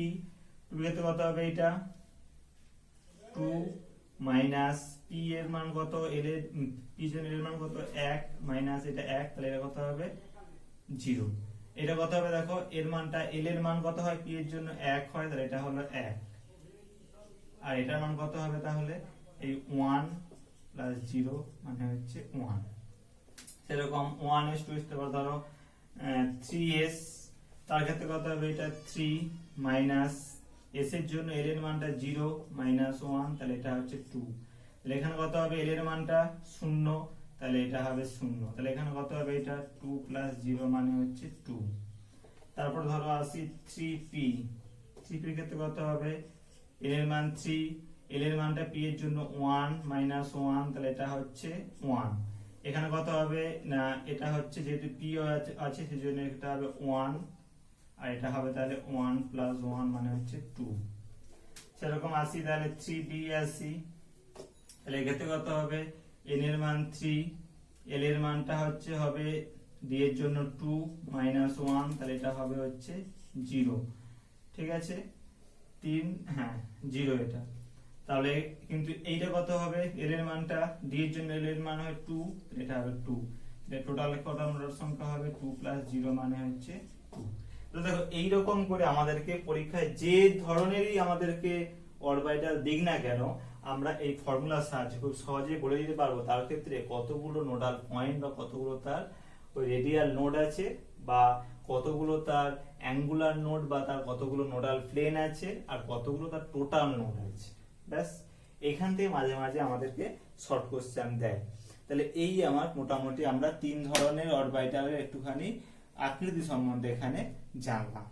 2 এর ক্ষেত্রে কত হবে এটা 2 মাইনাস p এর মান কত, l এর p এর মান কত 1 মাইনাস এটা 1, তাহলে এটা কত হবে 0। এটা কত হবে দেখো, এর মানটা l এর মান কত হয় p এর জন্য 1 হয়, তাহলে এটা হলো 1, আর এটার মান কত হবে তাহলে এই 1 প্লাস 0 মানে হচ্ছে 1। সেরকম 1s 2s, তারপর ধরো 3s, তার ক্ষেত্রে কত হবে এটা 3 মাইনাস s এর জন্য l এর মানটা 0 মাইনাস 1, তাহলে এটা হচ্ছে 2, তাহলে এখানে কত হবে l এর মানটা 0, তাহলে এটা হবে 0, তাহলে এখানে কত হবে এটা 2 প্লাস 0 মানে হচ্ছে 2। তারপর ধরো আসি 3p, 3p এর ক্ষেত্রে কত হবে l এর মান 3, l এর মানটা p এর জন্য 1 মাইনাস 1, তাহলে এটা হচ্ছে 1। এখানে কত হবে না, এটা হচ্ছে যেহেতু p আছে সেজন্য এটা হবে 1, আর এটা হবে তাহলে 1 প্লাস 1 মানে হচ্ছে 2। সেরকম আসি তাহলে 3d আসি, তাহলে এক্ষেত্রে কত হবে n এর মান 3, l এর মানটা হচ্ছে হবে d এর জন্য 2 মাইনাস 1, তাহলে এটা হবে হচ্ছে 0, ঠিক আছে 3, হ্যাঁ 0 এটা। তাহলে কিন্তু এইটা কত হবে l এর মানটা, d এর জন্য l এর মান হয় 2, এটা হবে 2, টোটাল নোডের সংখ্যা হবে 2 প্লাস 0 মানে হচ্ছে 2। তো দেখো এইরকম করে আমাদেরকে পরীক্ষায় যে ধরনেরই আমাদেরকে অরবিটাল দিক না কেন, আমরা এই ফর্মুলার সাহায্যে খুব সহজে বলে দিতে পারবো তার ক্ষেত্রে কতগুলো নোডাল পয়েন্ট বা কতগুলো তার ওই রেডিয়াল নোড আছে, বা কতগুলো তার অ্যাঙ্গুলার নোড বা তার কতগুলো নোডাল প্লেন আছে, আর কতগুলো তার টোটাল নোড আছে। ব্যাস, এখান থেকে মাঝে মাঝে আমাদেরকে শর্ট কোশ্চেন দেয়। তাহলে এই আমার মোটামুটি আমরা 3 ধরনের অরবিটালের একটুখানি আকৃতি সম্বন্ধে এখানে জানলাম।